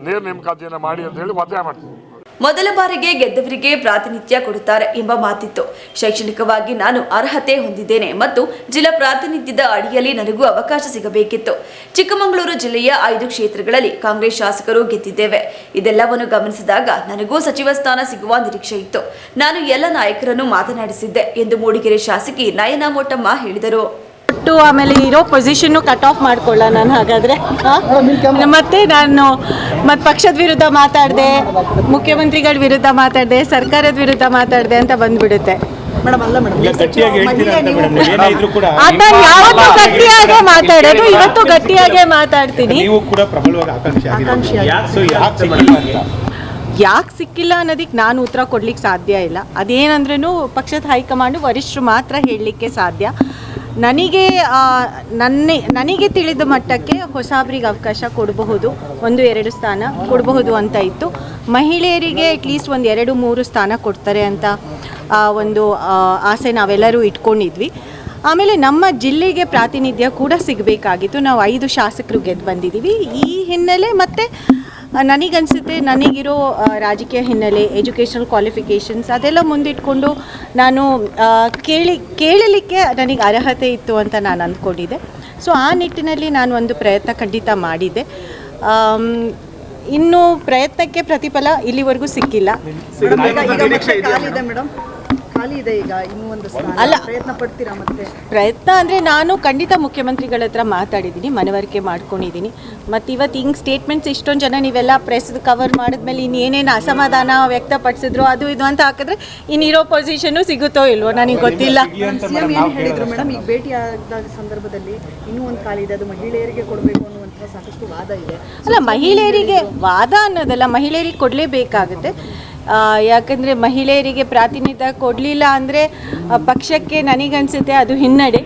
ನೇರ ನೇಮಕಾತಿಯನ್ನು ಮಾಡಿ ಅಂತ ಹೇಳಿ ಒತ್ತಾಯ ಮಾಡ್ತೀವಿ. ಮೊದಲ ಬಾರಿಗೆ ಗೆದ್ದವರಿಗೆ ಪ್ರಾತಿನಿಧ್ಯ ಕೊಡುತ್ತಾರೆ ಎಂಬ ಮಾತಿತ್ತು. ಶೈಕ್ಷಣಿಕವಾಗಿ ನಾನು ಅರ್ಹತೆ ಹೊಂದಿದ್ದೇನೆ ಮತ್ತು ಜಿಲ್ಲಾ ಪ್ರಾತಿನಿಧ್ಯದ ಅಡಿಯಲ್ಲಿ ನನಗೂ ಅವಕಾಶ ಸಿಗಬೇಕಿತ್ತು. ಚಿಕ್ಕಮಗಳೂರು ಜಿಲ್ಲೆಯ 5 ಕ್ಷೇತ್ರಗಳಲ್ಲಿ ಕಾಂಗ್ರೆಸ್ ಶಾಸಕರು ಗೆದ್ದಿದ್ದೇವೆ. ಇದೆಲ್ಲವನ್ನು ಗಮನಿಸಿದಾಗ ನನಗೂ ಸಚಿವ ಸ್ಥಾನ ಸಿಗುವ ನಿರೀಕ್ಷೆ ಇತ್ತು. ನಾನು ಎಲ್ಲ ನಾಯಕರನ್ನು ಮಾತನಾಡಿಸಿದ್ದೆ ಎಂದು ಮೂಡಿಗೆರೆ ಶಾಸಕಿ ನಯನಾ ಮೋಟಮ್ಮ ಹೇಳಿದರು. ಆಮೇಲೆ ಇರೋ ಪೊಸಿಷನ್ನು ಕಟ್ ಆಫ್ ಮಾಡ್ಕೊಳ್ಳ ನಾನು ಹಾಗಾದರೆ. ಮತ್ತೆ ನಾನು ಪಕ್ಷದ ವಿರುದ್ಧ ಮಾತಾಡಿದೆ, ಮುಖ್ಯಮಂತ್ರಿಗಳ ವಿರುದ್ಧ ಮಾತಾಡಿದೆ, ಸರ್ಕಾರದ ವಿರುದ್ಧ ಮಾತಾಡಿದೆ ಅಂತ ಬಂದ್ಬಿಡುತ್ತೆ. ಯಾವತ್ತೂ ಗಟ್ಟಿಯಾಗೆ ಮಾತಾಡೋದು, ಇವತ್ತು ಗಟ್ಟಿಯಾಗೆ ಮಾತಾಡ್ತೀನಿ. ಯಾಕೆ ಸಿಕ್ಕಿಲ್ಲ ಅನ್ನೋದಕ್ಕೆ ನಾನು ಉತ್ತರ ಕೊಡ್ಲಿಕ್ಕೆ ಸಾಧ್ಯ ಇಲ್ಲ. ಅದೇನಂದ್ರೂ ಪಕ್ಷದ ಹೈಕಮಾಂಡು ವರಿಷ್ಠರು ಮಾತ್ರ ಹೇಳಲಿಕ್ಕೆ ಸಾಧ್ಯ. ನನಗೆ ತಿಳಿದ ಮಟ್ಟಕ್ಕೆ ಹೊಸಬ್ರಿಗೆ ಅವಕಾಶ ಕೊಡಬಹುದು, 1-2 ಸ್ಥಾನ ಕೊಡಬಹುದು ಅಂತ ಇತ್ತು. ಮಹಿಳೆಯರಿಗೆ ಅಟ್ಲೀಸ್ಟ್ 1-2-3 ಸ್ಥಾನ ಕೊಡ್ತಾರೆ ಅಂತ ಒಂದು ಆಸೆ ನಾವೆಲ್ಲರೂ ಇಟ್ಕೊಂಡಿದ್ವಿ. ಆಮೇಲೆ ನಮ್ಮ ಜಿಲ್ಲೆಗೆ ಪ್ರಾತಿನಿಧ್ಯ ಕೂಡ ಸಿಗಬೇಕಾಗಿತ್ತು. ನಾವು 5 ಶಾಸಕರು ಗೆದ್ದು ಬಂದಿದ್ದೀವಿ. ಈ ಹಿನ್ನೆಲೆ ಮತ್ತು ನನಗನ್ಸುತ್ತೆ ನನಗಿರೋ ರಾಜಕೀಯ ಹಿನ್ನೆಲೆ, ಎಜುಕೇಷನಲ್ ಕ್ವಾಲಿಫಿಕೇಷನ್ಸ್ ಅದೆಲ್ಲ ಮುಂದಿಟ್ಕೊಂಡು ನಾನು ಕೇಳಲಿಕ್ಕೆ ನನಗೆ ಅರ್ಹತೆ ಇತ್ತು ಅಂತ ನಾನು ಅಂದ್ಕೊಂಡಿದ್ದೆ. ಸೊ ಆ ನಿಟ್ಟಿನಲ್ಲಿ ನಾನು ಒಂದು ಪ್ರಯತ್ನ ಖಂಡಿತ ಮಾಡಿದ್ದೆ. ಇನ್ನು ಪ್ರಯತ್ನಕ್ಕೆ ಪ್ರತಿಫಲ ಇಲ್ಲಿವರೆಗೂ ಸಿಕ್ಕಿಲ್ಲ. ಅಲ್ಲ, ಪ್ರಯತ್ನ ಅಂದರೆ ನಾನು ಖಂಡಿತ ಮುಖ್ಯಮಂತ್ರಿಗಳ ಹತ್ರ ಮಾತಾಡಿದ್ದೀನಿ, ಮನವರಿಕೆ ಮಾಡ್ಕೊಂಡಿದ್ದೀನಿ. ಮತ್ತು ಇವತ್ತು ಹಿಂಗೆ ಸ್ಟೇಟ್ಮೆಂಟ್ಸ್ ಇಷ್ಟೊಂದು ಜನ ನೀವೆಲ್ಲ ಪ್ರೆಸ್ ಕವರ್ ಮಾಡಿದ್ಮೇಲೆ ಇನ್ನೇನೇನು ಅಸಮಾಧಾನ ವ್ಯಕ್ತಪಡಿಸಿದ್ರು ಅದು ಇದು ಅಂತ ಹಾಕಿದ್ರೆ ಇನ್ನಿರೋ ಪೊಸಿಷನ್ನು ಸಿಗುತ್ತೋ ಇಲ್ವೋ ನನಗೆ ಗೊತ್ತಿಲ್ಲ. ಹೇಳಿದ್ರು ಮೇಡಮ್, ಈಗ ಭೇಟಿ ಆದ ಸಂದರ್ಭದಲ್ಲಿ ಇನ್ನೂ ಒಂದು ಕಾಲಿದೆ, ಅದು ಮಹಿಳೆಯರಿಗೆ ಕೊಡಬೇಕು ಅನ್ನುವಂಥ ಸಾಕಷ್ಟು ವಾದ ಇದೆ. ಅಲ್ಲ, ಮಹಿಳೆಯರಿಗೆ ವಾದ ಅನ್ನೋದಲ್ಲ, ಮಹಿಳೆಯರಿಗೆ ಕೊಡಲೇಬೇಕಾಗುತ್ತೆ. ಯಾಕಂದರೆ ಮಹಿಳೆಯರಿಗೆ ಪ್ರಾತಿನಿಧ್ಯ ಕೊಡಲಿಲ್ಲ ಅಂದರೆ ಪಕ್ಷಕ್ಕೆ ನನಗನ್ಸುತ್ತೆ ಅದು ಹಿನ್ನಡೆ.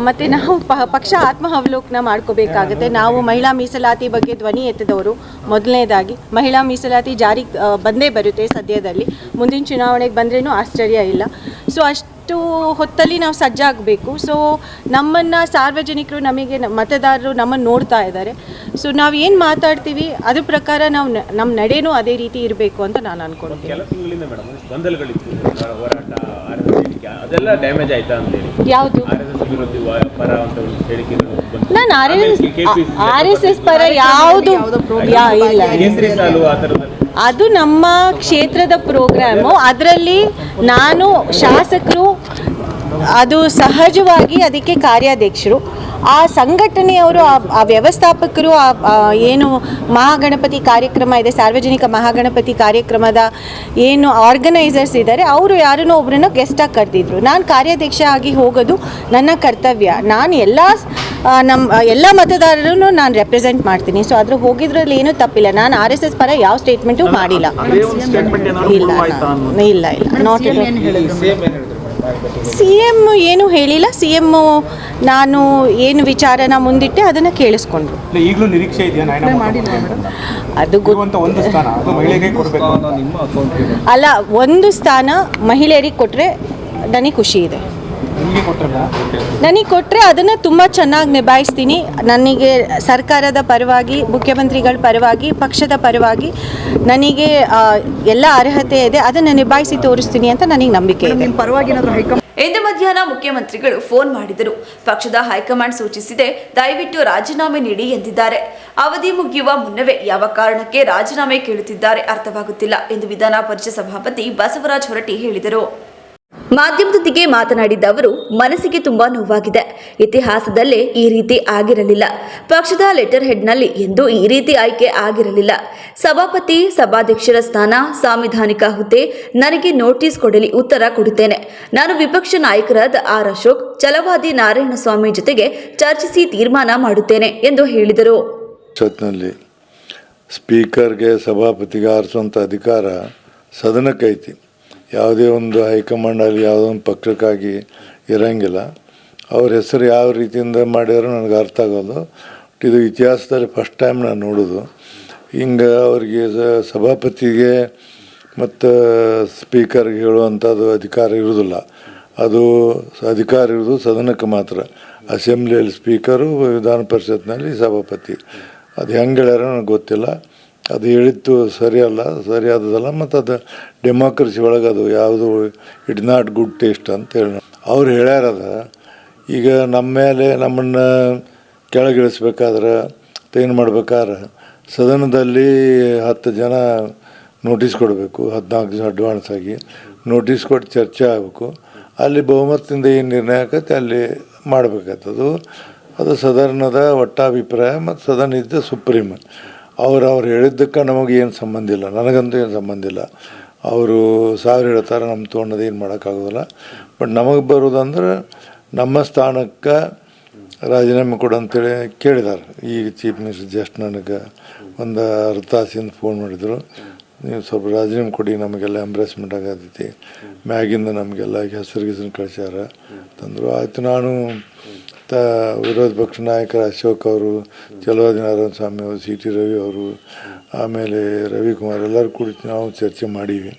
ಮತ್ತು ನಾವು ಪಕ್ಷ ಆತ್ಮಾವಲೋಕನ ಮಾಡ್ಕೋಬೇಕಾಗುತ್ತೆ. ನಾವು ಮಹಿಳಾ ಮೀಸಲಾತಿ ಬಗ್ಗೆ ಧ್ವನಿ ಎತ್ತಿದವರು. ಮೊದಲನೇದಾಗಿ ಮಹಿಳಾ ಮೀಸಲಾತಿ ಜಾರಿಗೆ ಬಂದೇ ಬರುತ್ತೆ ಸದ್ಯದಲ್ಲಿ, ಮುಂದಿನ ಚುನಾವಣೆಗೆ ಬಂದ್ರೂ ಆಶ್ಚರ್ಯ ಇಲ್ಲ. ಸೊ ಅಷ್ಟು ಹೊತ್ತಲ್ಲಿ ನಾವು ಸಜ್ಜಾಗಬೇಕು. ಸೊ ನಮ್ಮನ್ನು ಸಾರ್ವಜನಿಕರು, ನಮಗೆ ಮತದಾರರು ನಮ್ಮನ್ನು ನೋಡ್ತಾ ಇದ್ದಾರೆ. ಸೊ ನಾವು ಏನು ಮಾತಾಡ್ತೀವಿ ಅದ್ರ ಪ್ರಕಾರ ನಾವು ನಮ್ಮ ನಡೆನೂ ಅದೇ ರೀತಿ ಇರಬೇಕು ಅಂತ ನಾನು ಅನ್ಕೊಳ್ತೀನಿ. ಯಾವುದು ನಾನು RSS ಪರ ಯಾವುದು ಇಲ್ಲ. ಅದು ನಮ್ಮ ಕ್ಷೇತ್ರದ ಪ್ರೋಗ್ರಾಮು. ಅದರಲ್ಲಿ ನಾನು ಶಾಸಕರು, ಅದು ಸಹಜವಾಗಿ ಅದಕ್ಕೆ ಕಾರ್ಯಾಧ್ಯಕ್ಷರು, ಆ ಸಂಘಟನೆಯವರು, ಆ ವ್ಯವಸ್ಥಾಪಕರು, ಏನು ಮಹಾಗಣಪತಿ ಕಾರ್ಯಕ್ರಮ ಇದೆ, ಸಾರ್ವಜನಿಕ ಮಹಾಗಣಪತಿ ಕಾರ್ಯಕ್ರಮದ ಏನು ಆರ್ಗನೈಸರ್ಸ್ ಇದ್ದಾರೆ, ಅವರು ಯಾರನ್ನೋ ಒಬ್ಬರನ್ನು ಗೆಸ್ಟಾಗಿ ಕರೆದಿದ್ರು. ನಾನು ಕಾರ್ಯಾಧ್ಯಕ್ಷ ಆಗಿ ಹೋಗೋದು ನನ್ನ ಕರ್ತವ್ಯ. ನಾನು ಎಲ್ಲ ಮತದಾರರನ್ನು ನಾನು ರೆಪ್ರೆಸೆಂಟ್ ಮಾಡ್ತೀನಿ. ಸೊ ಅದ್ರ ಹೋಗಿದ್ರಲ್ಲಿ ಏನೂ ತಪ್ಪಿಲ್ಲ. ನಾನು RSS ಪರ ಯಾವ ಸ್ಟೇಟ್ಮೆಂಟು ಮಾಡಿಲ್ಲ. ಇಲ್ಲ ನಾಟ್ CM ಏನು ಹೇಳಿಲ್ಲ. CM ನಾನು ಏನು ವಿಚಾರನ ಮುಂದಿಟ್ಟೆ ಅದನ್ನು ಕೇಳಿಸ್ಕೊಂಡ್ರು. ಈಗಲೂ ನಿರೀಕ್ಷೆ ಇದೆಯಾ? ಅದು ಅಲ್ಲ, 1 ಸ್ಥಾನ ಮಹಿಳೆಯರಿಗೆ ಕೊಟ್ಟರೆ ನನಗೆ ಖುಷಿ ಇದೆ. ನನಗೆ ಕೊಟ್ಟರೆ ಅದನ್ನು ತುಂಬ ಚೆನ್ನಾಗಿ ನಿಭಾಯಿಸ್ತೀನಿ. ನನಗೆ ಸರ್ಕಾರದ ಪರವಾಗಿ, ಮುಖ್ಯಮಂತ್ರಿಗಳ ಪರವಾಗಿ, ಪಕ್ಷದ ಪರವಾಗಿ ನನಗೆ ಎಲ್ಲ ಅರ್ಹತೆ ಇದೆ. ಅದನ್ನು ನಿಭಾಯಿಸಿ ತೋರಿಸ್ತೀನಿ ಅಂತ ನನಗೆ ನಂಬಿಕೆ ಇದೆ. ಇಂದು ಮಧ್ಯಾಹ್ನ ಮುಖ್ಯಮಂತ್ರಿಗಳು ಫೋನ್ ಮಾಡಿದರು. ಪಕ್ಷದ ಹೈಕಮಾಂಡ್ ಸೂಚಿಸಿದೆ, ದಯವಿಟ್ಟು ರಾಜೀನಾಮೆ ನೀಡಿ ಎಂದಿದ್ದಾರೆ. ಅವಧಿ ಮುಗಿಯುವ ಮುನ್ನವೇ ಯಾವ ಕಾರಣಕ್ಕೆ ರಾಜೀನಾಮೆ ಕೇಳುತ್ತಿದ್ದಾರೆ ಅರ್ಥವಾಗುತ್ತಿಲ್ಲ ಎಂದು ವಿಧಾನ ಪರಿಷತ್ ಸಭಾಪತಿ ಬಸವರಾಜ ಹೊರಟ್ಟಿ ಹೇಳಿದರು. ಮಾಧ್ಯಮದೊಂದಿಗೆ ಮಾತನಾಡಿದ ಅವರು, ಮನಸ್ಸಿಗೆ ತುಂಬಾ ನೋವಾಗಿದೆ. ಇತಿಹಾಸದಲ್ಲೇ ಈ ರೀತಿ ಆಗಿರಲಿಲ್ಲ. ಪಕ್ಷದ ಲೆಟರ್ ಹೆಡ್ನಲ್ಲಿ ಎಂದೂ ಈ ರೀತಿ ಆಯ್ಕೆ ಆಗಿರಲಿಲ್ಲ. ಸಭಾಪತಿ, ಸಭಾಧ್ಯಕ್ಷರ ಸ್ಥಾನ, ಸಾಂವಿಧಾನಿಕ ಹುದ್ದೆ, ನನಗೆ ನೋಟಿಸ್ ಕೊಡಲಿ, ಉತ್ತರ ಕೊಡುತ್ತೇನೆ. ನಾನು ವಿಪಕ್ಷ ನಾಯಕರಾದ R. ಅಶೋಕ್, ಛಲವಾದಿ ನಾರಾಯಣಸ್ವಾಮಿ ಜೊತೆಗೆ ಚರ್ಚಿಸಿ ತೀರ್ಮಾನ ಮಾಡುತ್ತೇನೆ ಎಂದು ಹೇಳಿದರು. ಸ್ಪೀಕರ್ಗೆ, ಸಭಾಪತಿಗೆ ಆರಿಸುವಂಥ ಅಧಿಕಾರ ಸದನಕ್ಕೈತಿ. ಯಾವುದೇ ಒಂದು ಹೈಕಮಾಂಡ್ ಆಗಲಿ ಯಾವುದೋ ಒಂದು ಪಕ್ಷಕ್ಕಾಗಿ ಇರೋಂಗಿಲ್ಲ. ಅವ್ರ ಹೆಸರು ಯಾವ ರೀತಿಯಿಂದ ಮಾಡ್ಯಾರೋ ನನಗೆ ಅರ್ಥ ಆಗೋದು. ಇದು ಇತಿಹಾಸದಲ್ಲಿ ಫಸ್ಟ್ ಟೈಮ್ ನಾನು ನೋಡೋದು. ಹಿಂಗೆ ಅವ್ರಿಗೆ ಸಭಾಪತಿಗೆ ಮತ್ತು ಸ್ಪೀಕರ್ಗೆ ಹೇಳುವಂಥದ್ದು ಅಧಿಕಾರ ಇರುವುದಿಲ್ಲ. ಅದು ಅಧಿಕಾರ ಇರೋದು ಸದನಕ್ಕೆ ಮಾತ್ರ. ಅಸೆಂಬ್ಲಿಯಲ್ಲಿ ಸ್ಪೀಕರು, ವಿಧಾನ ಪರಿಷತ್ನಲ್ಲಿ ಸಭಾಪತಿ. ಅದು ಹೆಂಗೆ ಹೇಳ್ಯಾರ ನನಗೆ ಗೊತ್ತಿಲ್ಲ. ಅದು ಹೇಳಿದ್ದು ಸರಿಯಾದದಲ್ಲ. ಮತ್ತು ಅದು ಡೆಮಾಕ್ರಸಿ ಒಳಗೆ ಅದು ಯಾವುದು ಇಟ್ಸ್ ನಾಟ್ ಗುಡ್ ಟೇಸ್ಟ್ ಅಂತ ಹೇಳಿ ಅವ್ರು ಹೇಳ್ಯಾರದ. ಈಗ ನಮ್ಮ ಮೇಲೆ ನಮ್ಮನ್ನು ಕೆಳಗಿಳಿಸ್ಬೇಕಾದ್ರೆ ಏನು ಮಾಡ್ಬೇಕಾದ್ರೆ ಸದನದಲ್ಲಿ 10 ಜನ ನೋಟಿಸ್ ಕೊಡಬೇಕು, 14 ಜನ ಅಡ್ವಾನ್ಸ್ ಆಗಿ ನೋಟಿಸ್ ಕೊಟ್ಟು ಚರ್ಚೆ ಆಗಬೇಕು. ಅಲ್ಲಿ ಬಹುಮತದಿಂದ ಏನು ನಿರ್ಣಯ ಆಕೈತೆ ಅಲ್ಲಿ ಮಾಡಬೇಕಾಗ್ತದು. ಅದು ಸದನದ ಒಟ್ಟಾಭಿಪ್ರಾಯ ಮತ್ತು ಸದನ ಇದ್ದ ಸುಪ್ರೀಂ. ಅವ್ರು ಹೇಳಿದ್ದಕ್ಕೆ ನಮಗೆ ಏನು ಸಂಬಂಧ ಇಲ್ಲ, ನನಗಂತೂ ಏನು ಸಂಬಂಧ ಇಲ್ಲ. ಅವರು 1000 ಹೇಳ್ತಾರೆ, ನಮ್ಮ ತೊಗೊಂಡದು ಏನು ಮಾಡೋಕ್ಕಾಗೋದಿಲ್ಲ. ಬಟ್ ನಮಗೆ ಬರೋದಂದ್ರೆ ನಮ್ಮ ಸ್ಥಾನಕ್ಕೆ ರಾಜೀನಾಮೆ ಕೊಡು ಅಂತೇಳಿ ಕೇಳಿದ್ದಾರೆ. ಈಗ ಚೀಫ್ ಮಿನಿಸ್ಟರ್ ಜಸ್ಟ್ ನನಗೆ ಒಂದು ಅರ್ಧ ತಾಸಿಂದ ಫೋನ್ ಮಾಡಿದರು, ನೀವು ಸ್ವಲ್ಪ ರಾಜೀನಾಮೆ ಕೊಡಿ, ನಮಗೆಲ್ಲ ಎಂಬ್ರೇಸ್ಮೆಂಟ್ ಆಗತೈತಿ, ಮ್ಯಾಗಿಂದ ನಮಗೆಲ್ಲ ಹೆಸರು ಕಳಿಸ್ಯಾರ ತಂದರು. ಆಯಿತು. ನಾನು ವಿರೋಧ ಪಕ್ಷ ನಾಯಕರ ಅಶೋಕ್ ಅವರು, ಚಲವಾದಿ ನಾರಾಯಣ ಸ್ವಾಮಿ ಅವರು, ಸಿ ಟಿ ರವಿ ಅವರು, ಆಮೇಲೆ ರವಿಕುಮಾರ್ ಎಲ್ಲರೂ ಕೂಡ ನಾವು ಚರ್ಚೆ ಮಾಡೀವಿ.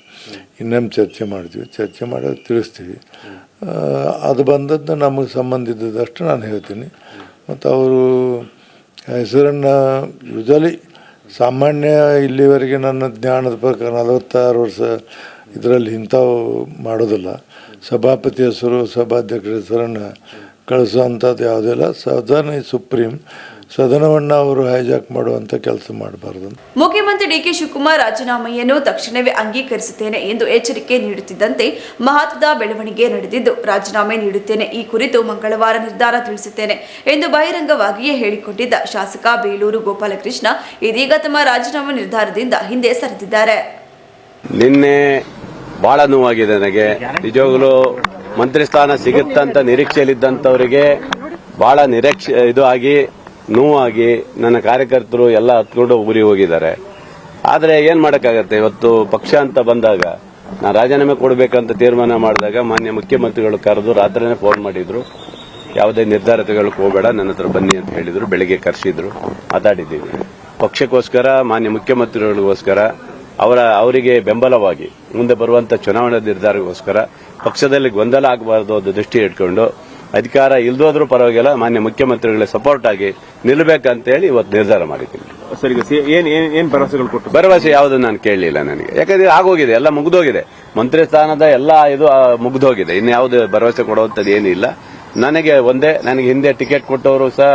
ಇನ್ನೊಮ್ಮೆ ಚರ್ಚೆ ಮಾಡಿದ್ವಿ. ಚರ್ಚೆ ಮಾಡಿ ತಿಳಿಸ್ತೀವಿ. ಅದು ಬಂದದ್ದು ನಮಗೆ ಸಂಬಂಧ ಇದ್ದದಷ್ಟು ನಾನು ಹೇಳ್ತೀನಿ. ಮತ್ತು ಅವರು ಹೆಸರನ್ನು ಯೂಶಲಿ ಸಾಮಾನ್ಯ ಇಲ್ಲಿವರೆಗೆ ನನ್ನ ಜ್ಞಾನದ ಪ್ರಕಾರ 46 ವರ್ಷ ಇದರಲ್ಲಿ ಇಂಥವು ಮಾಡೋದಿಲ್ಲ. ಸಭಾಪತಿ ಹೆಸರು, ಸಭಾಧ್ಯಕ್ಷರ ಹೆಸರನ್ನು ಕಳಿಸುವಂಥದ್ದು ಯಾವುದೂ ಇಲ್ಲ. ಸದನ ಸುಪ್ರೀಂ, ಸದನವನ್ನು ಅವರು ಹೈಜಾಕ್ ಮಾಡುವಂಥ ಕೆಲಸ ಮಾಡಬಾರ್ದು. ಮುಖ್ಯಮಂತ್ರಿ ಡಿಕೆ ಶಿವಕುಮಾರ್ ರಾಜೀನಾಮೆಯನ್ನು ತಕ್ಷಣವೇ ಅಂಗೀಕರಿಸುತ್ತೇನೆ ಎಂದು ಎಚ್ಚರಿಕೆ ನೀಡುತ್ತಿದ್ದಂತೆ ಮಹತ್ವದ ಬೆಳವಣಿಗೆ ನಡೆದಿದ್ದು, ರಾಜೀನಾಮೆ ನೀಡುತ್ತೇನೆ, ಈ ಕುರಿತು ಮಂಗಳವಾರ ನಿರ್ಧಾರ ತಿಳಿಸುತ್ತೇನೆ ಎಂದು ಬಹಿರಂಗವಾಗಿಯೇ ಹೇಳಿಕೊಂಡಿದ್ದ ಶಾಸಕ ಬೇಲೂರು ಗೋಪಾಲಕೃಷ್ಣ ಇದೀಗ ತಮ್ಮ ರಾಜೀನಾಮೆ ನಿರ್ಧಾರದಿಂದ ಹಿಂದೆ ಸರಿದಿದ್ದಾರೆ. ನಿನ್ನೆ ಬಹಳ ನೋವಾಗಿದೆ ನನಗೆ. ನಿಜವಾಗಲೂ ಮಂತ್ರಿ ಸ್ಥಾನ ಸಿಗುತ್ತಂತ ನಿರೀಕ್ಷೆಯಲ್ಲಿದ್ದಂಥವರಿಗೆ ಬಹಳ ನೋವಾಗಿ ನನ್ನ ಕಾರ್ಯಕರ್ತರು ಎಲ್ಲ ಹತ್ಕೊಂಡು ಊರಿಗೆ ಹೋಗಿದ್ದಾರೆ. ಆದರೆ ಏನ್ ಮಾಡೋಕ್ಕಾಗತ್ತೆ, ಇವತ್ತು ಪಕ್ಷ ಅಂತ ಬಂದಾಗ ನಾನು ರಾಜೀನಾಮೆ ಕೊಡಬೇಕಂತ ತೀರ್ಮಾನ ಮಾಡಿದಾಗ ಮಾನ್ಯ ಮುಖ್ಯಮಂತ್ರಿಗಳು ಕರೆದು ರಾತ್ರಿನೇ ಫೋನ್ ಮಾಡಿದ್ರು. ಯಾವುದೇ ನಿರ್ಧಾರ ತೆಗೆದುಕೊಳ್ಳಕ್ಕೆ ಹೋಗಬೇಡ, ನನ್ನ ಹತ್ರ ಬನ್ನಿ ಅಂತ ಹೇಳಿದ್ರು. ಬೆಳಿಗ್ಗೆ ಕರೆಸಿದ್ರು, ಮಾತಾಡಿದ್ದೀವಿ. ಪಕ್ಷಕ್ಕೋಸ್ಕರ, ಮಾನ್ಯ ಮುಖ್ಯಮಂತ್ರಿಗಳಿಗೋಸ್ಕರ, ಅವರಿಗೆ ಬೆಂಬಲವಾಗಿ ಮುಂದೆ ಬರುವಂತ ಚುನಾವಣಾ ನಿರ್ಧಾರಕ್ಕೋಸ್ಕರ ಪಕ್ಷದಲ್ಲಿ ಗೊಂದಲ ಆಗಬಾರದು ಅದು ದೃಷ್ಟಿ ಇಟ್ಕೊಂಡು ಅಧಿಕಾರ ಇಲ್ದೋದ್ರೂ ಪರವಾಗಿಲ್ಲ, ಮಾನ್ಯ ಮುಖ್ಯಮಂತ್ರಿಗಳ ಸಪೋರ್ಟ್ ಆಗಿ ನಿಲ್ಲಬೇಕಂತೇಳಿ ಇವತ್ತು ನಿರ್ಧಾರ ಮಾಡಿದ್ದೀನಿ. ಏನ್ ಭರವಸೆಗಳು ಕೊಟ್ಟು? ಭರವಸೆ ಯಾವುದು ನಾನು ಕೇಳಲಿಲ್ಲ ನನಗೆ. ಯಾಕಂದ್ರೆ ಆಗೋಗಿದೆ, ಎಲ್ಲ ಮುಗಿದೋಗಿದೆ. ಮಂತ್ರಿ ಸ್ಥಾನದ ಎಲ್ಲ ಇದು ಮುಗಿದೋಗಿದೆ. ಇನ್ಯಾವುದು ಭರವಸೆ ಕೊಡುವಂಥದ್ದು ಏನಿಲ್ಲ. ನನಗೆ ಹಿಂದೆ ಟಿಕೆಟ್ ಕೊಟ್ಟವರು ಸಹ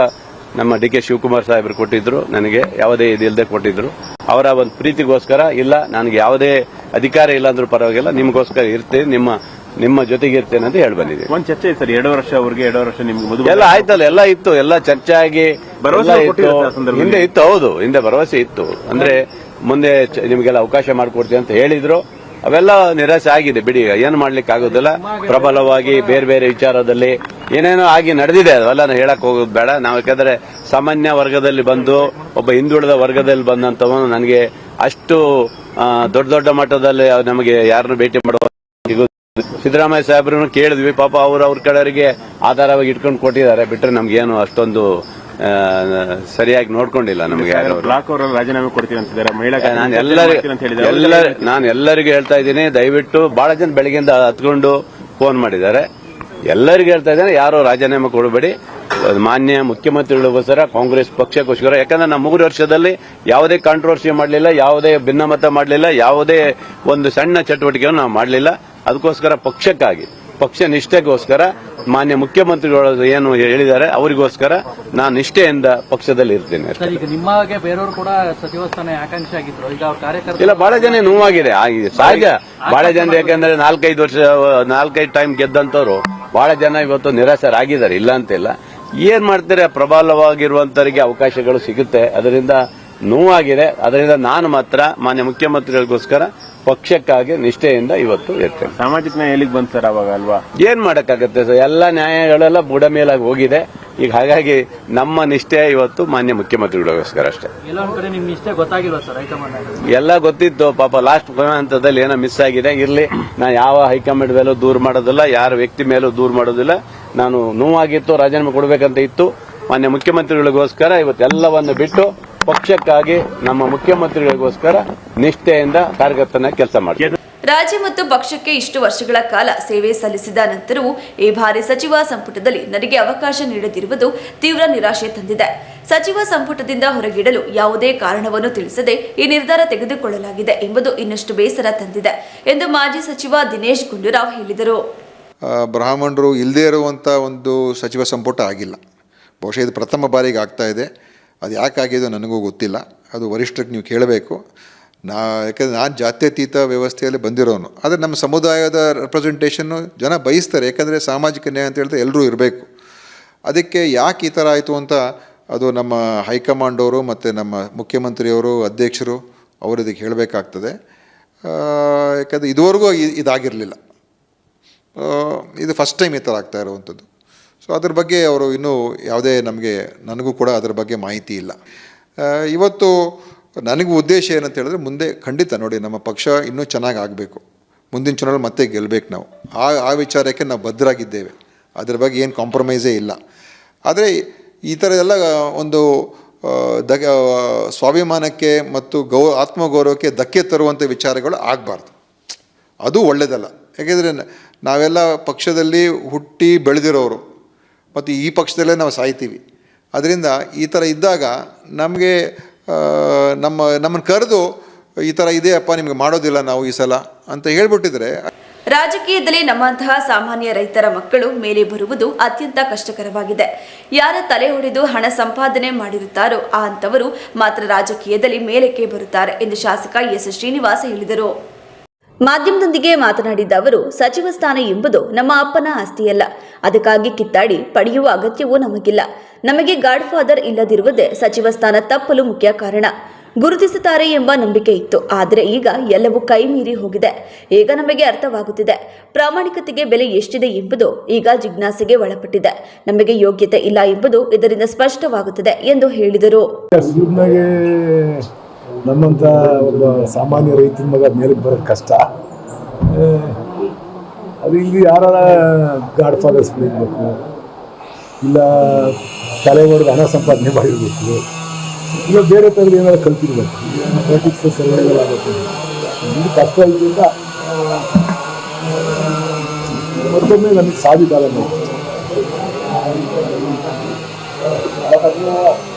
ನಮ್ಮ ಡಿ ಕೆ ಶಿವಕುಮಾರ್ ಸಾಹೇಬರು ಕೊಟ್ಟಿದ್ರು. ನನಗೆ ಯಾವುದೇ ಇದಿಲ್ಲದೆ ಕೊಟ್ಟಿದ್ರು. ಅವರ ಒಂದು ಪ್ರೀತಿಗೋಸ್ಕರ, ಇಲ್ಲ ನನಗೆ ಯಾವುದೇ ಅಧಿಕಾರ ಇಲ್ಲ ಅಂದ್ರೂ ಪರವಾಗಿಲ್ಲ, ನಿಮಗೋಸ್ಕರ ಇರ್ತೇನೆ, ನಿಮ್ಮ ಜೊತೆಗೆ ಇರ್ತೇನೆ ಅಂತ ಹೇಳಿ ಬಂದಿದೆ. ಒಂದು ಚರ್ಚೆ ಇತ್ತು ಸರ್, 2 ವರ್ಷ ಅವ್ರಿಗೆ 2 ವರ್ಷ ನಿಮ್ಗೆ ಎಲ್ಲ ಆಯ್ತಲ್ಲ, ಎಲ್ಲ ಇತ್ತು, ಎಲ್ಲ ಚರ್ಚೆ ಆಗಿ ಹಿಂದೆ ಇತ್ತು. ಹೌದು, ಹಿಂದೆ ಭರವಸೆ ಇತ್ತು. ಅಂದ್ರೆ ಮುಂದೆ ನಿಮಗೆಲ್ಲ ಅವಕಾಶ ಮಾಡಿಕೊಡ್ತೀವಿ ಅಂತ ಹೇಳಿದ್ರು. ಅವೆಲ್ಲ ನಿರಾಸೆ ಆಗಿದೆ. ಬಿಡಿ, ಏನು ಮಾಡ್ಲಿಕ್ಕೆ ಆಗೋದಿಲ್ಲ. ಪ್ರಬಲವಾಗಿ ಬೇರೆ ಬೇರೆ ವಿಚಾರದಲ್ಲಿ ಏನೇನೋ ಆಗಿ ನಡೆದಿದೆ. ಅವೆಲ್ಲ ಹೇಳಕ್ ಹೋಗೋದು ಬೇಡ. ನಾವು ಯಾಕಂದ್ರೆ ಸಾಮಾನ್ಯ ವರ್ಗದಲ್ಲಿ ಬಂದು, ಒಬ್ಬ ಹಿಂದುಳಿದ ವರ್ಗದಲ್ಲಿ ಬಂದಂತವನು ನನಗೆ ಅಷ್ಟು ದೊಡ್ಡ ಮಟ್ಟದಲ್ಲಿ ನಮಗೆ ಯಾರನ್ನು ಭೇಟಿ ಮಾಡುವ ಸಿದ್ದರಾಮಯ್ಯ ಸಾಹೇಬ್ರನ್ನು ಕೇಳಿದ್ವಿ. ಪಾಪ ಅವ್ರ ಕಡೆಯವರಿಗೆ ಆಧಾರವಾಗಿ ಇಟ್ಕೊಂಡು ಕೊಟ್ಟಿದ್ದಾರೆ. ಬಿಟ್ರೆ ನಮ್ಗೇನು ಅಷ್ಟೊಂದು ಸರಿಯಾಗಿ ನೋಡ್ಕೊಂಡಿಲ್ಲ. ನಮಗೆ ರಾಜೀನಾಮೆ ಕೊಡ್ತೀವಿ ಅಂತಿದ್ದಾರೆ. ನಾನು ಎಲ್ಲರಿಗೂ ಹೇಳ್ತಾ ಇದ್ದೀನಿ, ದಯವಿಟ್ಟು ಬಹಳ ಜನ ಬೆಳಗ್ಗೆಯಿಂದ ಹತ್ಕೊಂಡು ಫೋನ್ ಮಾಡಿದ್ದಾರೆ. ಎಲ್ಲರಿಗೂ ಹೇಳ್ತಾ ಇದ್ದೇನೆ, ಯಾರು ರಾಜೀನಾಮೆ ಕೊಡಬೇಡಿ. ಮಾನ್ಯ ಮುಖ್ಯಮಂತ್ರಿಗಳಿಗೋಸ್ಕರ, ಕಾಂಗ್ರೆಸ್ ಪಕ್ಷಕ್ಕೋಸ್ಕರ. ಯಾಕಂದ್ರೆ ನಾವು 3 ವರ್ಷದಲ್ಲಿ ಯಾವುದೇ ಕಾಂಟ್ರವರ್ಸಿ ಮಾಡಲಿಲ್ಲ, ಯಾವುದೇ ಭಿನ್ನಮತ ಮಾಡಲಿಲ್ಲ, ಯಾವುದೇ ಒಂದು ಸಣ್ಣ ಚಟುವಟಿಕೆಯನ್ನು ನಾವು ಮಾಡಲಿಲ್ಲ. ಅದಕ್ಕೋಸ್ಕರ ಪಕ್ಷಕ್ಕಾಗಿ, ಪಕ್ಷ ನಿಷ್ಠೆಗೋಸ್ಕರ ಮಾನ್ಯ ಮುಖ್ಯಮಂತ್ರಿಗಳು ಏನು ಹೇಳಿದ್ದಾರೆ ಅವರಿಗೋಸ್ಕರ ನಾನು ನಿಷ್ಠೆಯಿಂದ ಪಕ್ಷದಲ್ಲಿ ಇರ್ತೇನೆ. ನಿಮಗೆ ಬೇರೆಯವರು ಕೂಡ ಸಚಿವ ಸ್ಥಾನ ಆಕಾಂಕ್ಷಿ ಆಗಿದ್ರು. ಈಗ ಕಾರ್ಯಕರ್ತರು ಇಲ್ಲ, ಬಹಳ ಜನ ನೋವಾಗಿದೆ, ಸಹಜ. ಬಹಳ ಜನ ಯಾಕಂದ್ರೆ 4-5 ಟೈಮ್ ಗೆದ್ದಂತವ್ರು ಬಹಳ ಜನ ಇವತ್ತು ನಿರಾಸರಾಗಿದ್ದಾರೆ, ಇಲ್ಲ ಅಂತಿಲ್ಲ. ಏನ್ ಮಾಡ್ತಾರೆ, ಪ್ರಬಲವಾಗಿರುವಂತವರಿಗೆ ಅವಕಾಶಗಳು ಸಿಗುತ್ತೆ. ಅದರಿಂದ ನೋವಾಗಿದೆ. ಅದರಿಂದ ನಾನು ಮಾತ್ರ ಮಾನ್ಯ ಮುಖ್ಯಮಂತ್ರಿಗಳಿಗೋಸ್ಕರ ಪಕ್ಷಕ್ಕಾಗಿ ನಿಷ್ಠೆಯಿಂದ ಇವತ್ತು ಇರ್ತೇನೆ. ಸಾಮಾಜಿಕ ನ್ಯಾಯ ಎಲ್ಲಿಗೆ ಬಂತು ಸರ್ ಅವಾಗ ಅಲ್ವಾ? ಏನ್ ಮಾಡಕ್ಕಾಗತ್ತೆ ಸರ್, ಎಲ್ಲ ನ್ಯಾಯಗಳೆಲ್ಲ ಬುಡ ಮೇಲಾಗಿ ಹೋಗಿದೆ. ಈಗ ಹಾಗಾಗಿ ನಮ್ಮ ನಿಷ್ಠೆ ಇವತ್ತು ಮಾನ್ಯ ಮುಖ್ಯಮಂತ್ರಿಗಳಿಗೋಸ್ಕರ ಅಷ್ಟೇ. ಎಲ್ಲ ಗೊತ್ತಿತ್ತು. ಪಾಪ ಲಾಸ್ಟ್ ಹಂತದಲ್ಲಿ ಏನೋ ಮಿಸ್ ಆಗಿದೆ. ಇರ್ಲಿ, ನಾ ಯಾವ ಹೈಕಮಾಂಡ್ ಮೇಲೂ ದೂರ ಮಾಡೋದಿಲ್ಲ, ಯಾರ ವ್ಯಕ್ತಿ ಮೇಲೂ ದೂರ ಮಾಡೋದಿಲ್ಲ. ನಾನು ನೋವಾಗಿತ್ತು, ರಾಜೀನಾಮೆ ಕೊಡಬೇಕಂತ ಇತ್ತು. ಮಾನ್ಯ ಮುಖ್ಯಮಂತ್ರಿಗಳಿಗೋಸ್ಕರ ಇವತ್ತೆಲ್ಲವನ್ನು ಬಿಟ್ಟು ಪಕ್ಷಕ್ಕಾಗಿ ನಮ್ಮ ಮುಖ್ಯಮಂತ್ರಿಗಳಿಗೋಸ್ಕರ ನಿಷ್ಠೆಯಿಂದ ಕಾರ್ಯಕರ್ತನ ಕೆಲಸ ಮಾಡ್ತೀವಿ. ರಾಜ್ಯ ಮತ್ತು ಪಕ್ಷಕ್ಕೆ ಇಷ್ಟು ವರ್ಷಗಳ ಕಾಲ ಸೇವೆ ಸಲ್ಲಿಸಿದ ನಂತರವೂ ಈ ಬಾರಿ ಸಚಿವ ಸಂಪುಟದಲ್ಲಿ ನನಗೆ ಅವಕಾಶ ನೀಡದಿರುವುದು ತೀವ್ರ ನಿರಾಶೆ ತಂದಿದೆ. ಸಚಿವ ಸಂಪುಟದಿಂದ ಹೊರಗಿಡಲು ಯಾವುದೇ ಕಾರಣವನ್ನು ತಿಳಿಸದೆ ಈ ನಿರ್ಧಾರ ತೆಗೆದುಕೊಳ್ಳಲಾಗಿದೆ ಎಂಬುದು ಇನ್ನಷ್ಟು ಬೇಸರ ತಂದಿದೆ ಎಂದು ಮಾಜಿ ಸಚಿವ ದಿನೇಶ್ ಗುಂಡೂರಾವ್ ಹೇಳಿದರು. ಬ್ರಾಹ್ಮಣರು ಇಲ್ಲದೇ ಇರುವಂಥ ಒಂದು ಸಚಿವ ಸಂಪುಟ ಆಗಿಲ್ಲ. ಬಹುಶಃ ಇದು ಪ್ರಥಮ ಬಾರಿಗೆ ಆಗ್ತಾ ಇದೆ. ಅದು ಯಾಕಾಗಿದೆಯೋ ನನಗೂ ಗೊತ್ತಿಲ್ಲ. ಅದು ವರಿಷ್ಠರಿಗೆ ನೀವು ಕೇಳಬೇಕು. ಯಾಕಂದರೆ ನಾನು ಜಾತ್ಯತೀತ ವ್ಯವಸ್ಥೆಯಲ್ಲಿ ಬಂದಿರೋನು. ಆದರೆ ನಮ್ಮ ಸಮುದಾಯದ ರೆಪ್ರೆಸೆಂಟೇಷನ್ನು ಜನ ಬಯಸ್ತಾರೆ. ಯಾಕಂದರೆ ಸಾಮಾಜಿಕ ನ್ಯಾಯ ಅಂತ ಹೇಳಿದ್ರೆ ಎಲ್ಲರೂ ಇರಬೇಕು. ಅದಕ್ಕೆ ಯಾಕೆ ಈ ಥರ ಆಯಿತು ಅಂತ ಅದು ನಮ್ಮ ಹೈಕಮಾಂಡ್ ಅವರು ಮತ್ತು ನಮ್ಮ ಮುಖ್ಯಮಂತ್ರಿಯವರು, ಅಧ್ಯಕ್ಷರು ಅವರು ಇದಕ್ಕೆ ಹೇಳಬೇಕಾಗ್ತದೆ. ಯಾಕಂದರೆ ಇದುವರೆಗೂ ಇದಾಗಿರಲಿಲ್ಲ. ಇದು ಫಸ್ಟ್ ಟೈಮ್ ಈ ಥರ ಆಗ್ತಾ ಇರುವಂಥದ್ದು. ಸೊ ಅದ್ರ ಬಗ್ಗೆ ಅವರು ಇನ್ನೂ ಯಾವುದೇ ನನಗೂ ಕೂಡ ಅದರ ಬಗ್ಗೆ ಮಾಹಿತಿ ಇಲ್ಲ. ಇವತ್ತು ನನಗೂ ಉದ್ದೇಶ ಏನಂತ ಹೇಳಿದ್ರೆ, ಮುಂದೆ ಖಂಡಿತ ನೋಡಿ ನಮ್ಮ ಪಕ್ಷ ಇನ್ನೂ ಚೆನ್ನಾಗಿ ಆಗಬೇಕು. ಮುಂದಿನ ಚುನಾವಣೆ ಮತ್ತೆ ಗೆಲ್ಲಬೇಕು ನಾವು. ಆ ವಿಚಾರಕ್ಕೆ ನಾವು ಬದ್ಧರಾಗಿದ್ದೇವೆ. ಅದರ ಬಗ್ಗೆ ಏನು ಕಾಂಪ್ರಮೈಸೇ ಇಲ್ಲ. ಆದರೆ ಈ ಥರ ಎಲ್ಲ ಒಂದು ಸ್ವಾಭಿಮಾನಕ್ಕೆ ಮತ್ತು ಆತ್ಮಗೌರವಕ್ಕೆ ಧಕ್ಕೆ ತರುವಂಥ ವಿಚಾರಗಳು ಆಗಬಾರ್ದು. ಅದು ಒಳ್ಳೆಯದಲ್ಲ. ಯಾಕೆಂದರೆ ನಾವೆಲ್ಲ ಪಕ್ಷದಲ್ಲಿ ಹುಟ್ಟಿ ಬೆಳೆದಿರೋರು ಮತ್ತು ಈ ಪಕ್ಷದಲ್ಲೇ ನಾವು ಸಾಯ್ತೀವಿ. ಅದರಿಂದ ಈ ಥರ ಇದ್ದಾಗ ನಮಗೆ ನಮ್ಮನ್ನು ಕರೆದು ಈ ಥರ ಇದೆಯಪ್ಪ ನಿಮಗೆ ಮಾಡೋದಿಲ್ಲ ನಾವು ಈ ಸಲ ಅಂತ ಹೇಳ್ಬಿಟ್ಟಿದ್ರೆ. ರಾಜಕೀಯದಲ್ಲಿ ನಮ್ಮಂತಹ ಸಾಮಾನ್ಯ ರೈತರ ಮಕ್ಕಳು ಮೇಲೆ ಬರುವುದು ಅತ್ಯಂತ ಕಷ್ಟಕರವಾಗಿದೆ. ಯಾರ ತಲೆ ಹೊಡೆದು ಹಣ ಸಂಪಾದನೆ ಮಾಡಿರುತ್ತಾರೋ ಆ ಅಂತವರು ಮಾತ್ರ ರಾಜಕೀಯದಲ್ಲಿ ಮೇಲಕ್ಕೆ ಬರುತ್ತಾರೆ ಎಂದು ಶಾಸಕ ಎಸ್ ಶ್ರೀನಿವಾಸ್ ಹೇಳಿದರು. ಮಾಧ್ಯಮದೊಂದಿಗೆ ಮಾತನಾಡಿದ ಅವರು, ಸಚಿವ ಸ್ಥಾನ ಎಂಬುದು ನಮ್ಮ ಅಪ್ಪನ ಆಸ್ತಿಯಲ್ಲ. ಅದಕ್ಕಾಗಿ ಕಿತ್ತಾಡಿ ಪಡೆಯುವ ಅಗತ್ಯವೂ ನಮಗಿಲ್ಲ. ನಮಗೆ ಗಾಡ್ ಫಾದರ್ ಇಲ್ಲದಿರುವುದೇ ಸಚಿವ ಸ್ಥಾನ ತಪ್ಪಲು ಮುಖ್ಯ ಕಾರಣ. ಗುರುತಿಸುತ್ತಾರೆ ಎಂಬ ನಂಬಿಕೆ ಇತ್ತು. ಆದರೆ ಈಗ ಎಲ್ಲವೂ ಕೈ ಮೀರಿ ಹೋಗಿದೆ. ಈಗ ನಮಗೆ ಅರ್ಥವಾಗುತ್ತಿದೆ. ಪ್ರಾಮಾಣಿಕತೆಗೆ ಬೆಲೆ ಎಷ್ಟಿದೆ ಎಂಬುದು ಈಗ ಜಿಜ್ಞಾಸೆಗೆ ಒಳಪಟ್ಟಿದೆ. ನಮಗೆ ಯೋಗ್ಯತೆ ಇಲ್ಲ ಎಂಬುದು ಇದರಿಂದ ಸ್ಪಷ್ಟವಾಗುತ್ತದೆ ಎಂದು ಹೇಳಿದರು. ನಮ್ಮಂಥ ಒಬ್ಬ ಸಾಮಾನ್ಯ ರೈತನ ಮಗ ಮೇಲಕ್ಕೆ ಬರೋದು ಕಷ್ಟ. ಅದು ಇಲ್ಲಿ ಯಾರ ಗಾಡ್ ಫಾದರ್ಸ್ ಇರಬೇಕು, ಇಲ್ಲ ತಲೆ ಹೊಡೆದು ಹಣ ಸಂಪಾದನೆ ಮಾಡಿರಬೇಕು, ಇಲ್ಲ ಬೇರೆ ಥರದ್ದು ಏನಾದ್ರು ಕಲ್ತಿರ್ಬೇಕು. ಪೊಲಿಟಿಕ್ಸ್ ಸರ್ವೈವಲ್ ಆಗುತ್ತೆ. ಇದು ಕಷ್ಟ ಇದರಿಂದ ಮತ್ತೊಮ್ಮೆ ನಮಗೆ ಸಾಧಿಕಾಲ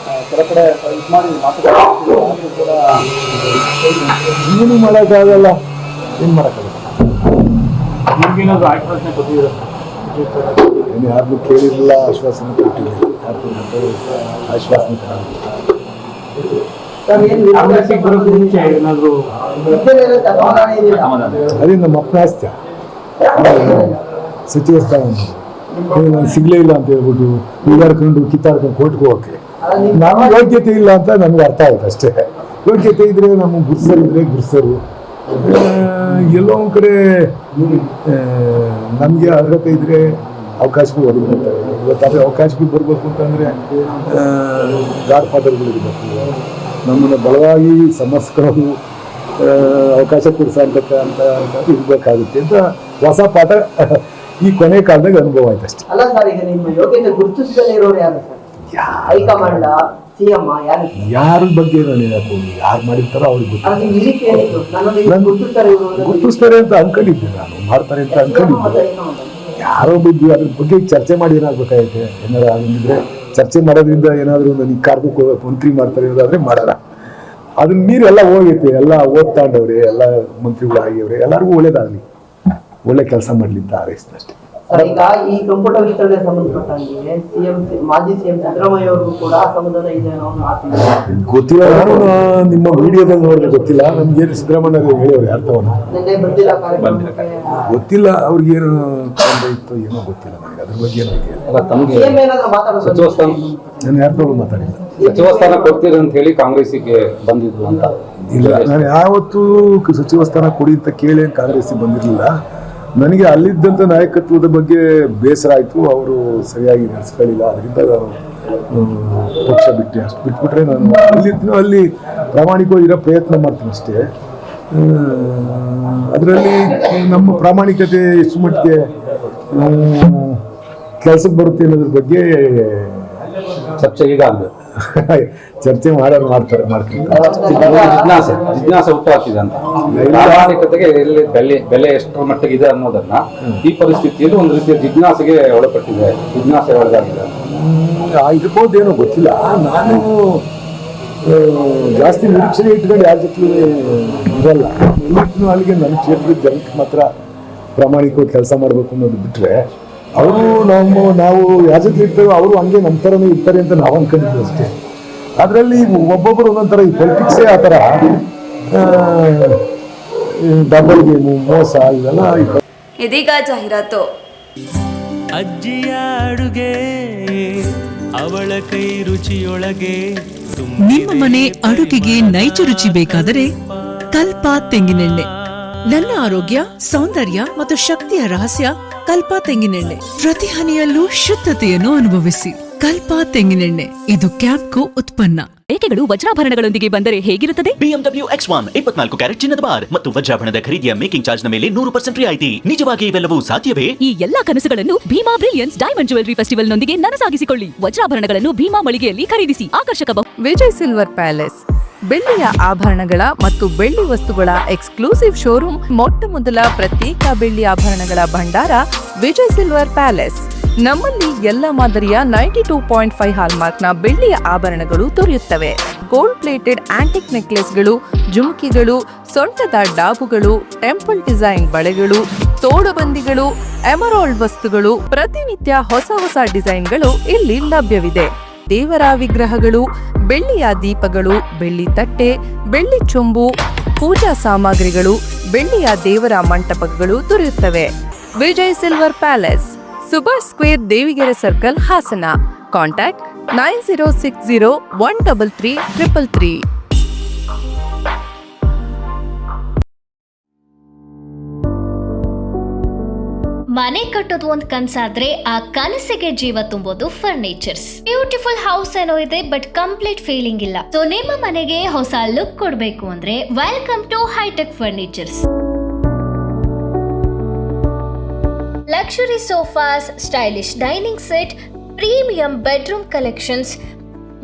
ಏನು ಮಾಡೋಕ್ಕಾಗಲ್ಲ. ಏನು ಮಾಡೋಕ್ಕಾಗಲ್ಲ. ಏನು ಯಾರನ್ನೂ ಕೇಳಿರಲಿಲ್ಲ, ಆಶ್ವಾಸನೆ ಕೊಟ್ಟಿರಲಿಲ್ಲ. ಆಶ್ವಾಸನೆ ಅದೇ ನಮ್ಮ ಅಪ್ಪನ ಆಸ್ತಿ. ಸಚಿವ ಸ್ಥಾನ ನನಗೆ ಸಿಗಲೇ ಇಲ್ಲ ಅಂತ ಹೇಳ್ಬಿಟ್ಟು ಈಗಾಡ್ಕೊಂಡು ಕಿತ್ತಾಡ್ಕೊಂಡು ಕೋರ್ಟ್ಗೆ ಹೋಗಕ್ಕೆ ನಮ್ಮ ಯೋಗ್ಯತೆ ಇಲ್ಲ ಅಂತ ನಮ್ಗೆ ಅರ್ಥ ಆಗುತ್ತೆ ಅಷ್ಟೇ. ಯೋಗ್ಯತೆ ಇದ್ರೆ ನಮ್ಮ ಗುರ್ಸರಿದ್ರೆ ಗುರ್ಸರು. ಎಲ್ಲೋ ಒಂದು ಕಡೆ ನಮಗೆ ಅರ್ಹತೆ ಇದ್ರೆ ಅವಕಾಶಗಳು ಒದಗಿರ್ತಾರೆ. ಇವತ್ತಾದರೆ ಅವಕಾಶಗಳು ಬರಬೇಕು ಅಂತಂದರೆ ಗಾಡ್ ಫಾದರ್ಗಳಿರ್ಬೇಕು. ನಮ್ಮನ್ನು ಬಲವಾಗಿ ಸಮಸ್ಕರರು ಅವಕಾಶ ಕೊಡಿಸೋಂಥ ಅಂತ ಇರಬೇಕಾಗುತ್ತೆ ಅಂತ ಹೊಸ ಪಾಠ ಈ ಕೊನೆ ಕಾಲದಾಗ ಅನುಭವ ಆಯ್ತು ಅಷ್ಟೇ. ಅಲ್ಲ ಸರ್, ಈಗ ನಿಮ್ಮ ಯೋಗ್ಯತೆ ಗುರುತಿಸದಲ್ಲೇ ಇರೋರು ಯಾರು ಸರ್? ಹೈಕಮಾಂಡ್, ಸಿಎಂ, ಯಾರ ಬಗ್ಗೆ ನಾನು ಹೇಳಕ್ಕೆ ಯಾರು ಮಾಡಿರ್ತಾರೋ ಅವ್ರಿಗೆ ಗುರುತಿಸ್ತಾರೆ ಅಂತ ಅನ್ಕೊಂಡಿದ್ದೆ. ನಾನು ಮಾಡ್ತಾರೆ ಅಂತ ಅನ್ಕೊಂಡಿದ್ದೆ. ಯಾರೋ ಬಗ್ಗೆ ಅದ್ರ ಬಗ್ಗೆ ಚರ್ಚೆ ಮಾಡಿ ಏನಾಗಬೇಕಾಗೈತೆ. ಏನಾರು ಆಗಿದ್ರೆ ಚರ್ಚೆ ಮಾಡೋದ್ರಿಂದ ಏನಾದರೂ ನನಗೆ ಕಾರ್ಯಕ್ಕೆ ಮಂತ್ರಿ ಮಾಡ್ತಾರೆ ಅನ್ನೋದಾದ್ರೆ ಮಾಡೋಣ. ಅದನ್ನ ಮೀರಿ ಎಲ್ಲ ಹೋಗೈತೆ. ಎಲ್ಲ ಓದ್ತಾಂಡವ್ರೆ, ಎಲ್ಲ ಮಂತ್ರಿಗಳು ಆಗಿವ್ರೆ. ಎಲ್ಲರಿಗೂ ಒಳ್ಳೇದಾಗಲಿ, ಒಳ್ಳೆ ಕೆಲಸ ಮಾಡಲಿ ಅಂತ ಹಾರೈಸ್ತೀನಿ ಅಷ್ಟೇ. ಈಗ ಈ ಸಂಪುಟ ವಿಸ್ತರಣೆ ಸಂಬಂಧಪಟ್ಟಂಗೆ ಮಾಜಿ ಸಿಎಂ ಸಿದ್ದರಾಮಯ್ಯ ಅವ್ರಿಗೂ ಕೂಡ ಅಸಮಾಧಾನ ಇದೆ ಅನ್ನೋ ಗೊತ್ತಿಲ್ಲ. ನಾನು ನಿಮ್ಮ ವಿಡಿಯೋದಲ್ಲಿ ನೋಡಿದ್ರೆ ಗೊತ್ತಿಲ್ಲ. ನಮ್ಗೇನು ಸಿದ್ದರಾಮಯ್ಯ ಹೇಳಿವ್ರು ಅರ್ಥವನ್ನು ಗೊತ್ತಿಲ್ಲ. ಅವ್ರಿಗೇನು ತೊಂದರೆ ಇತ್ತು ಏನೋ ಗೊತ್ತಿಲ್ಲ ನನಗೆ. ಅದ್ರ ಬಗ್ಗೆ ನಾನು ಯಾರು ಮಾತಾಡಿಲ್ಲ. ಸಚಿವ ಸ್ಥಾನ ಕೊಡ್ತೀರಿ ಅಂತ ಹೇಳಿ ಕಾಂಗ್ರೆಸ್ಸಿಗೆ ಬಂದಿದ್ರು ಅಂತ ಇಲ್ಲ. ನಾನು ಯಾವತ್ತೂ ಸಚಿವ ಸ್ಥಾನ ಕೊಡಿ ಅಂತ ಕೇಳಿ ಕಾಂಗ್ರೆಸ್ಸಿಗೆ ಬಂದಿರಲಿಲ್ಲ. ನನಗೆ ಅಲ್ಲಿದ್ದಂಥ ನಾಯಕತ್ವದ ಬಗ್ಗೆ ಬೇಸರ ಆಯಿತು. ಅವರು ಸರಿಯಾಗಿ ನಡೆಸ್ಕೊಳ್ಳಿಲ್ಲ. ಅದರಿಂದ ಪಕ್ಷ ಬಿಟ್ಟೆ. ಅಷ್ಟು ಬಿಟ್ಬಿಟ್ರೆ ನಾನು ಅಲ್ಲಿರ್ತೀನೋ ಅಲ್ಲಿ ಪ್ರಾಮಾಣಿಕವಾಗಿರೋ ಪ್ರಯತ್ನ ಮಾಡ್ತೀನಿ ಅಷ್ಟೇ. ಅದರಲ್ಲಿ ನಮ್ಮ ಪ್ರಾಮಾಣಿಕತೆ ಎಷ್ಟು ಮಟ್ಟಿಗೆ ಕೆಲಸಕ್ಕೆ ಬರುತ್ತೆ ಅನ್ನೋದ್ರ ಬಗ್ಗೆ ಚರ್ಚೆ ಈಗ ಆಗಬೇಕು. ಚರ್ಚೆ ಮಾಡೋರು ಮಾಡ್ತಾರೆ. ಜಿಜ್ಞಾಸೆ ಹುಟ್ಟುಹಾಕಿದೆ ಅಂತ ಪ್ರಾಮಾಣಿಕತೆಗೆ ಎಲ್ಲಿ ಬೆಲೆ ಎಷ್ಟರ ಮಟ್ಟಿಗೆ ಇದೆ ಅನ್ನೋದನ್ನ ಈ ಪರಿಸ್ಥಿತಿಯಲ್ಲಿ ಒಂದು ರೀತಿಯ ಜಿಜ್ಞಾಸೆಗೆ ಒಳಪಟ್ಟಿದೆ, ಜಿಜ್ಞಾಸೆ ಒಳಗಾಗಿದೆ. ಇರ್ಬೋದೇನೋ ಗೊತ್ತಿಲ್ಲ. ನಾನು ಜಾಸ್ತಿ ನಿರೀಕ್ಷಣೆ ಇಟ್ಕೊಂಡು ಯಾರ ಜೊತೆ ಇರಲ್ಲ. ಎಲ್ಲಿಟ್ಟು ಅಲ್ಲಿಗೆ ನನ್ನ ಕ್ಷೇತ್ರದ ಜನಕ್ಕೆ ಮಾತ್ರ ಪ್ರಾಮಾಣಿಕವಾಗಿ ಕೆಲಸ ಮಾಡಬೇಕು ಅನ್ನೋದು ಬಿಟ್ಟರೆ ಅವರು ನಾವು ಯಾರ ಜೊತೆ ಇರ್ತೇವೆ ಅವರು ಹಂಗೆ ನಮ್ಮ ಥರನೇ ಇರ್ತಾರೆ ಅಂತ ನಾವು ಅನ್ಕೊಂಡಿದ್ವಿ ಅಷ್ಟೇ. ಅದರಲ್ಲಿ ಒಬ್ಬೊಬ್ಬರು ಒಂದೊಂದು ಥರ, ಈ ಪೊಲಿಟಿಕ್ಸೇ ಆ ಥರ ಡಬಲ್ ಗೇಮು, ಮೋಸ ಇವೆಲ್ಲ. ಇದೀಗ ಜಾಹೀರಾತು. ಅಜ್ಜಿಯ ಅಡುಗೆ ಅವಳ ಕೈ ರುಚಿಯೊಳಗೆ. ನಿಮ್ಮ ಮನೆ ಅಡುಗೆಗೆ ನೈಜ ರುಚಿ ಬೇಕಾದರೆ ಕಲ್ಪ ತೆಂಗಿನೆಣ್ಣೆ. ನನ್ನ ಆರೋಗ್ಯ, ಸೌಂದರ್ಯ ಮತ್ತು ಶಕ್ತಿಯ ರಹಸ್ಯ ಕಲ್ಪ ತೆಂಗಿನೆಣ್ಣೆ. ಪ್ರತಿ ಹನಿಯಲ್ಲೂ ಶುದ್ಧತೆಯನ್ನು ಅನುಭವಿಸಿ. ಕಲ್ಪ ತೆಂಗಿನೆಣ್ಣೆ, ಇದು ಕ್ಯಾಂಪ್ಕೋ ಉತ್ಪನ್ನ. ಏಕೆಗಳು ವಜ್ರಾಭರಣಗಳೊಂದಿಗೆ ಬಂದರೆ ಹೇಗಿರುತ್ತದೆ? BMW X1 24 ಕ್ಯಾರೆಟ್ ಚಿನ್ನದ ಬಾರ್ ಮತ್ತು ವಜ್ರಾಭರಣದ ಖರೀದಿಯ ಮೇಕಿಂಗ್ ಚಾರ್ಜ್ ನ ಮೇಲೆ 100% ರಿಯಾಯಿತಿ. ನಿಜವಾಗಿ ಇವೆಲ್ಲವೂ ಸಾಧ್ಯವೇ? ಈ ಎಲ್ಲಾ ಕನಸುಗಳನ್ನು Bhima brilliance diamond jewellery festival ನೊಂದಿಗೆ ನನಸಾಗಿಸಿಕೊಳ್ಳಿ. ವಜ್ರಾಭರಣಗಳನ್ನು ಭೀಮಾ ಮಳಿಗೆಯಲ್ಲಿ ಖರೀದಿಸಿ. ಆಕರ್ಷಕ ವಿಜಯ್ ಸಿಲ್ವರ್ ಪ್ಯಾಲೇಸ್ ಬೆಳ್ಳಿಯ ಆಭರಣಗಳ ಮತ್ತು ಬೆಳ್ಳಿ ವಸ್ತುಗಳ ಎಕ್ಸ್ಕ್ಲೂಸಿವ್ ಶೋರೂಮ್. ಮೊಟ್ಟ ಮೊದಲ ಪ್ರತ್ಯೇಕ ಬೆಳ್ಳಿ ಆಭರಣಗಳ ಭಂಡಾರ ವಿಜಯ್ ಸಿಲ್ವರ್ ಪ್ಯಾಲೇಸ್. ನಮ್ಮಲ್ಲಿ ಎಲ್ಲ ಮಾದರಿಯ 92.5 ಹಾಲ್ಮಾರ್ಕ್ನ ಬೆಳ್ಳಿಯ ಆಭರಣಗಳು ದೊರೆಯುತ್ತವೆ. ಗೋಲ್ಡ್ ಪ್ಲೇಟೆಡ್ ಆಂಟಿಕ್ ನೆಕ್ಲೆಸ್ಗಳು, ಜುಮುಕಿಗಳು, ಸೊಂಟದ ಡಾಬುಗಳು, ಟೆಂಪಲ್ ಡಿಸೈನ್ ಬಳೆಗಳು, ತೋಡುಬಂದಿಗಳು, ಎಮರಾಲ್ಡ್ ವಸ್ತುಗಳು, ಪ್ರತಿನಿತ್ಯ ಹೊಸ ಹೊಸ ಡಿಸೈನ್ಗಳು ಇಲ್ಲಿ ಲಭ್ಯವಿದೆ. ದೇವರ ವಿಗ್ರಹಗಳು, ಬೆಳ್ಳಿಯ ದೀಪಗಳು, ಬೆಳ್ಳಿ ತಟ್ಟೆ, ಬೆಳ್ಳಿ ಚೊಂಬು, ಪೂಜಾ ಸಾಮಗ್ರಿಗಳು, ಬೆಳ್ಳಿಯ ದೇವರ ಮಂಟಪಗಳು ದೊರೆಯುತ್ತವೆ. Vijay silver palace, Subhash square, Devigere circle, Hassan. Contact 9060133333. ಮನೆ ಕಟ್ಟೋದು ಒಂದು ಕನ್ಸಾದ್ರೆ ಆ ಕನಸಿಗೆ ಜೀವ ತುಂಬೋದು ಫರ್ನಿಚರ್ಸ್. ಬ್ಯೂಟಿಫುಲ್ ಹೌಸ್ ಏನೋ ಇದೆ, ಬಟ್ ಕಂಪ್ಲೀಟ್ ಫೀಲಿಂಗ್ ಇಲ್ಲ. ಸೊ ನಿಮ್ಮ ಮನೆಗೆ ಹೊಸ ಲುಕ್ ಕೊಡಬೇಕು ಅಂದ್ರೆ welcome to hitech furnitures. Luxury sofas, stylish dining set, premium bedroom collections,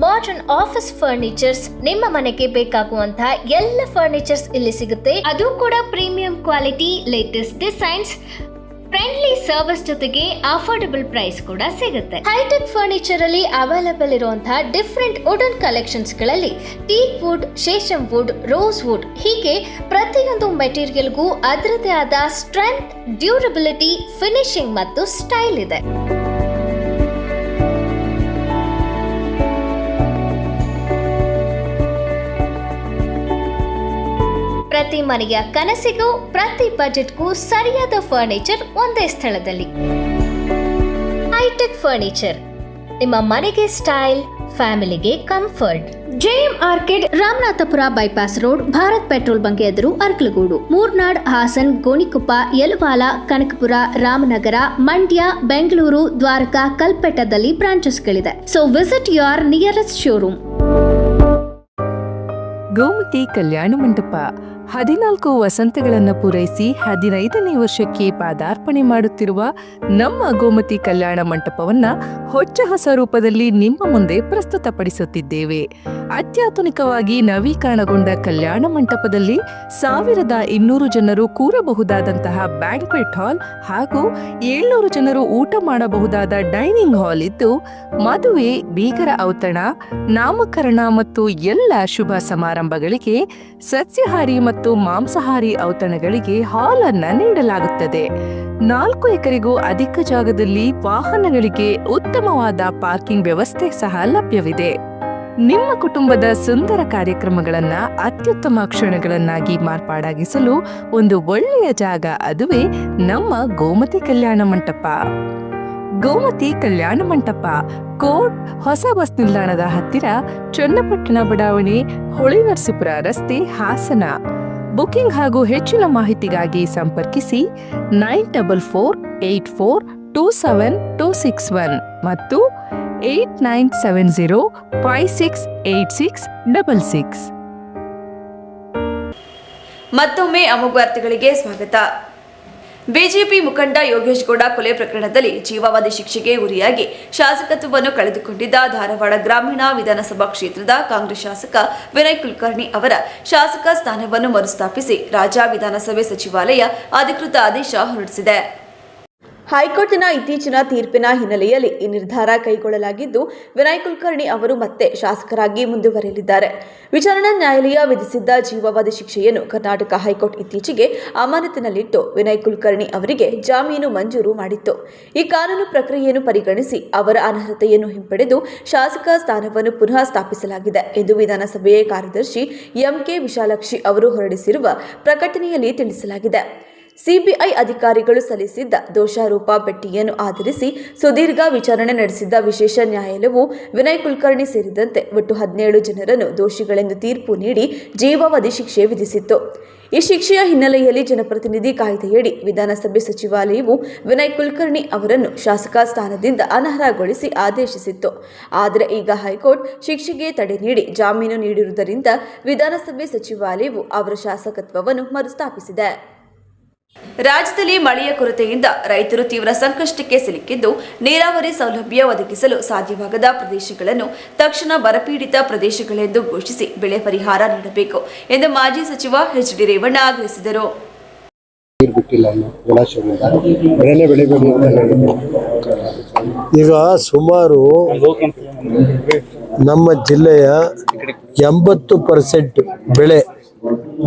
modern office furnitures, ನಿಮ್ಮ ಮನೆಗೆ ಬೇಕಾಗುವಂತಹ ಎಲ್ಲ ಫರ್ನಿಚರ್ಸ್ ಇಲ್ಲಿ ಸಿಗುತ್ತೆ. ಅದು ಕೂಡ premium quality, latest designs, friendly service ಜೊತೆಗೆ ಅಫೋರ್ಡಬಲ್ ಪ್ರೈಸ್ ಕೂಡ ಸಿಗುತ್ತೆ. ಹೈಟೆಕ್ ಫರ್ನಿಚರ್ ಅಲ್ಲಿ ಅವೈಲೇಬಲ್ ಇರುವಂತಹ ಡಿಫರೆಂಟ್ ವುಡನ್ ಕಲೆಕ್ಷನ್ಸ್ ಗಳಲ್ಲಿ teak wood, sheesham wood, rose wood, ಹೀಗೆ ಪ್ರತಿಯೊಂದು ಮೆಟೀರಿಯಲ್ಗೂ ಅದರದೇ ಆದ ಸ್ಟ್ರೆಂತ್, ಡ್ಯೂರಬಿಲಿಟಿ, ಫಿನಿಶಿಂಗ್ ಮತ್ತು ಸ್ಟೈಲ್ ಇದೆ. ಪ್ರತಿ ಮನೆಯ ಕನಸಿಗೂ ಪ್ರತಿ ಬಜೆಟ್ಗೂ ಸರಿಯಾದ ಫರ್ನಿಚರ್ ಒಂದೇ ಸ್ಥಳದಲ್ಲಿ. ಹೈಟೆಕ್ ಫರ್ನಿಚರ್, ನಿಮ್ಮ ಮನೆಗೆ ಸ್ಟೈಲ್, ಫ್ಯಾಮಿಲಿಗೆ comfort. JM Orchid, Ramanathapura bypass road, Bharat petrol bunk ಎದುರು, ಅರ್ಕಲಗೂಡು. ಮೂರ್ನಾಡ್, ಹಾಸನ್, ಗೋಣಿಕೊಪ್ಪ, ಯಲವಾಲ, ಕನಕಪುರ, ರಾಮನಗರ, ಮಂಡ್ಯ, ಬೆಂಗಳೂರು, ದ್ವಾರಕಾ, ಕಲ್ಪೆಟ್ಟದಲ್ಲಿ ಬ್ರಾಂಚಸ್ಗಳಿದೆ. So visit your nearest showroom. Gomathi Kalyana Mantapa 14 ವಸಂತಗಳನ್ನು ಪೂರೈಸಿ 15ನೇ ವರ್ಷಕ್ಕೆ ಪಾದಾರ್ಪಣೆ ಮಾಡುತ್ತಿರುವ ನಮ್ಮ ಗೋಮತಿ ಕಲ್ಯಾಣ ಮಂಟಪವನ್ನ ಹೊಚ್ಚ ಹೊಸ ರೂಪದಲ್ಲಿ ನಿಮ್ಮ ಮುಂದೆ ಪ್ರಸ್ತುತಪಡಿಸುತ್ತಿದ್ದೇವೆ. ಅತ್ಯಾಧುನಿಕವಾಗಿ ನವೀಕರಣಗೊಂಡ ಕಲ್ಯಾಣ ಮಂಟಪದಲ್ಲಿ 1200 ಜನರು ಕೂರಬಹುದಾದಂತಹ ಬ್ಯಾಂಕ್ವೆಟ್ ಹಾಲ್ ಹಾಗೂ 700 ಜನರು ಊಟ ಮಾಡಬಹುದಾದ ಡೈನಿಂಗ್ ಹಾಲ್ ಇದ್ದು, ಮದುವೆ, ಬೀಗರ ಔತಣ, ನಾಮಕರಣ ಮತ್ತು ಎಲ್ಲ ಶುಭ ಸಮಾರಂಭಗಳಿಗೆ ಸಸ್ಯಾಹಾರಿ ಮತ್ತು ಮಾಂಸಾಹಾರಿ ಔತಣಗಳಿಗೆ ಹಾಲ್ ಅನ್ನ ನೀಡಲಾಗುತ್ತದೆ. 4 ಎಕರೆಗೂ ಅಧಿಕ ಜಾಗದಲ್ಲಿ ವಾಹನಗಳಿಗೆ ಉತ್ತಮವಾದ ಪಾರ್ಕಿಂಗ್ ವ್ಯವಸ್ಥೆ ಸಹ ಲಭ್ಯವಿದೆ. ನಿಮ್ಮ ಕುಟುಂಬದ ಸುಂದರ ಕಾರ್ಯಕ್ರಮಗಳನ್ನ ಅತ್ಯುತ್ತಮ ಕ್ಷಣಗಳನ್ನಾಗಿ ಮಾರ್ಪಾಡಾಗಿಸಲು ಒಂದು ಒಳ್ಳೆಯ ಜಾಗ, ಅದುವೇ ನಮ್ಮ ಗೋಮತಿ ಕಲ್ಯಾಣ ಮಂಟಪ. ಗೋಮತಿ ಕಲ್ಯಾಣ ಮಂಟಪ, ಕೋಟ್, ಹೊಸ ಬಸ್ ನಿಲ್ದಾಣದ ಹತ್ತಿರ, ಚನ್ನಪಟ್ಟಣ ಬಡಾವಣೆ, ಹೊಳೆನರಸೀಪುರ ರಸ್ತೆ, ಹಾಸನ. ಬುಕಿಂಗ್ ಹಾಗೂ ಹೆಚ್ಚಿನ ಮಾಹಿತಿಗಾಗಿ ಸಂಪರ್ಕಿಸಿ 9484827261 ಮತ್ತು 8970568666. ಮತ್ತೊಮ್ಮೆ ಅಮೋಘ ವಾರ್ತೆಗಳಿಗೆ ಸ್ವಾಗತ. ಬಿಜೆಪಿ ಮುಖಂಡ ಯೋಗೇಶ್ ಗೌಡ ಕೊಲೆ ಪ್ರಕರಣದಲ್ಲಿ ಜೀವಾವಧಿ ಶಿಕ್ಷೆಗೆ ಗುರಿಯಾಗಿ ಶಾಸಕತ್ವವನ್ನು ಕಳೆದುಕೊಂಡಿದ್ದ ಧಾರವಾಡ ಗ್ರಾಮೀಣ ವಿಧಾನಸಭಾ ಕ್ಷೇತ್ರದ ಕಾಂಗ್ರೆಸ್ ಶಾಸಕ ವಿನಯ್ ಕುಲಕರ್ಣಿ ಅವರ ಶಾಸಕ ಸ್ಥಾನವನ್ನು ಮರುಸ್ಥಾಪಿಸಿ ರಾಜ್ಯ ವಿಧಾನಸಭೆ ಸಚಿವಾಲಯ ಅಧಿಕೃತ ಆದೇಶ ಹೊರಡಿಸಿದೆ. ಹೈಕೋರ್ಟ್ನ ಇತ್ತೀಚಿನ ತೀರ್ಪಿನ ಹಿನ್ನೆಲೆಯಲ್ಲಿ ಈ ನಿರ್ಧಾರ ಕೈಗೊಳ್ಳಲಾಗಿದ್ದು, ವಿನಯ್ ಕುಲಕರ್ಣಿ ಅವರು ಮತ್ತೆ ಶಾಸಕರಾಗಿ ಮುಂದುವರೆಯಲಿದ್ದಾರೆ. ವಿಚಾರಣಾ ನ್ಯಾಯಾಲಯ ವಿಧಿಸಿದ್ದ ಜೀವಾವಧಿ ಶಿಕ್ಷೆಯನ್ನು ಕರ್ನಾಟಕ ಹೈಕೋರ್ಟ್ ಇತ್ತೀಚೆಗೆ ಅಮಾನತಿನಲ್ಲಿಟ್ಟು ವಿನಯ್ ಕುಲಕರ್ಣಿ ಅವರಿಗೆ ಜಾಮೀನು ಮಂಜೂರು ಮಾಡಿತ್ತು. ಈ ಕಾನೂನು ಪ್ರಕ್ರಿಯೆಯನ್ನು ಪರಿಗಣಿಸಿ ಅವರ ಅನರ್ಹತೆಯನ್ನು ಹಿಂಪಡೆದು ಶಾಸಕ ಸ್ಥಾನವನ್ನು ಪುನಃ ಸ್ಥಾಪಿಸಲಾಗಿದೆ ಎಂದು ವಿಧಾನಸಭೆಯ ಕಾರ್ಯದರ್ಶಿ ಎಂಕೆ ವಿಶಾಲಾಕ್ಷಿ ಅವರು ಹೊರಡಿಸಿರುವ ಪ್ರಕಟಣೆಯಲ್ಲಿ ತಿಳಿಸಲಾಗಿದೆ. ಸಿಬಿಐ ಅಧಿಕಾರಿಗಳು ಸಲ್ಲಿಸಿದ್ದ ದೋಷಾರೋಪ ಪಟ್ಟಿಯನ್ನು ಆಧರಿಸಿ ಸುದೀರ್ಘ ವಿಚಾರಣೆ ನಡೆಸಿದ್ದ ವಿಶೇಷ ನ್ಯಾಯಾಲಯವು ವಿನಯ್ ಕುಲಕರ್ಣಿ ಸೇರಿದಂತೆ ಒಟ್ಟು 17 ಜನರನ್ನು ದೋಷಿಗಳೆಂದು ತೀರ್ಪು ನೀಡಿ ಜೀವಾವಧಿ ಶಿಕ್ಷೆ ವಿಧಿಸಿತ್ತು. ಈ ಶಿಕ್ಷೆಯ ಹಿನ್ನೆಲೆಯಲ್ಲಿ ಜನಪ್ರತಿನಿಧಿ ಕಾಯ್ದೆಯಡಿ ವಿಧಾನಸಭೆ ಸಚಿವಾಲಯವು ವಿನಯ್ ಕುಲಕರ್ಣಿ ಅವರನ್ನು ಶಾಸಕ ಸ್ಥಾನದಿಂದ ಅನರ್ಹಗೊಳಿಸಿ ಆದೇಶಿಸಿತ್ತು. ಆದರೆ ಈಗ ಹೈಕೋರ್ಟ್ ಶಿಕ್ಷೆಗೆ ತಡೆ ನೀಡಿ ಜಾಮೀನು ನೀಡಿರುವುದರಿಂದ ವಿಧಾನಸಭೆ ಸಚಿವಾಲಯವು ಅವರ ಶಾಸಕತ್ವವನ್ನು ಮರುಸ್ಥಾಪಿಸಿದೆ. ರಾಜ್ಯದಲ್ಲಿ ಮಳೆಯ ಕೊರತೆಯಿಂದ ರೈತರು ತೀವ್ರ ಸಂಕಷ್ಟಕ್ಕೆ ಸಿಲುಕಿದ್ದು, ನೀರಾವರಿ ಸೌಲಭ್ಯ ಒದಗಿಸಲು ಸಾಧ್ಯವಾಗದ ಪ್ರದೇಶಗಳನ್ನು ತಕ್ಷಣ ಬರಪೀಡಿತ ಪ್ರದೇಶಗಳೆಂದು ಘೋಷಿಸಿ ಬೆಳೆ ಪರಿಹಾರ ನೀಡಬೇಕು ಎಂದು ಮಾಜಿ ಸಚಿವ ಎಚ್.ಡಿ. ರೇವಣ್ಣ ಆಗ್ರಹಿಸಿದರು. ಈಗ ಸುಮಾರು ನಮ್ಮ ಜಿಲ್ಲೆಯ 80% ಬೆಳೆ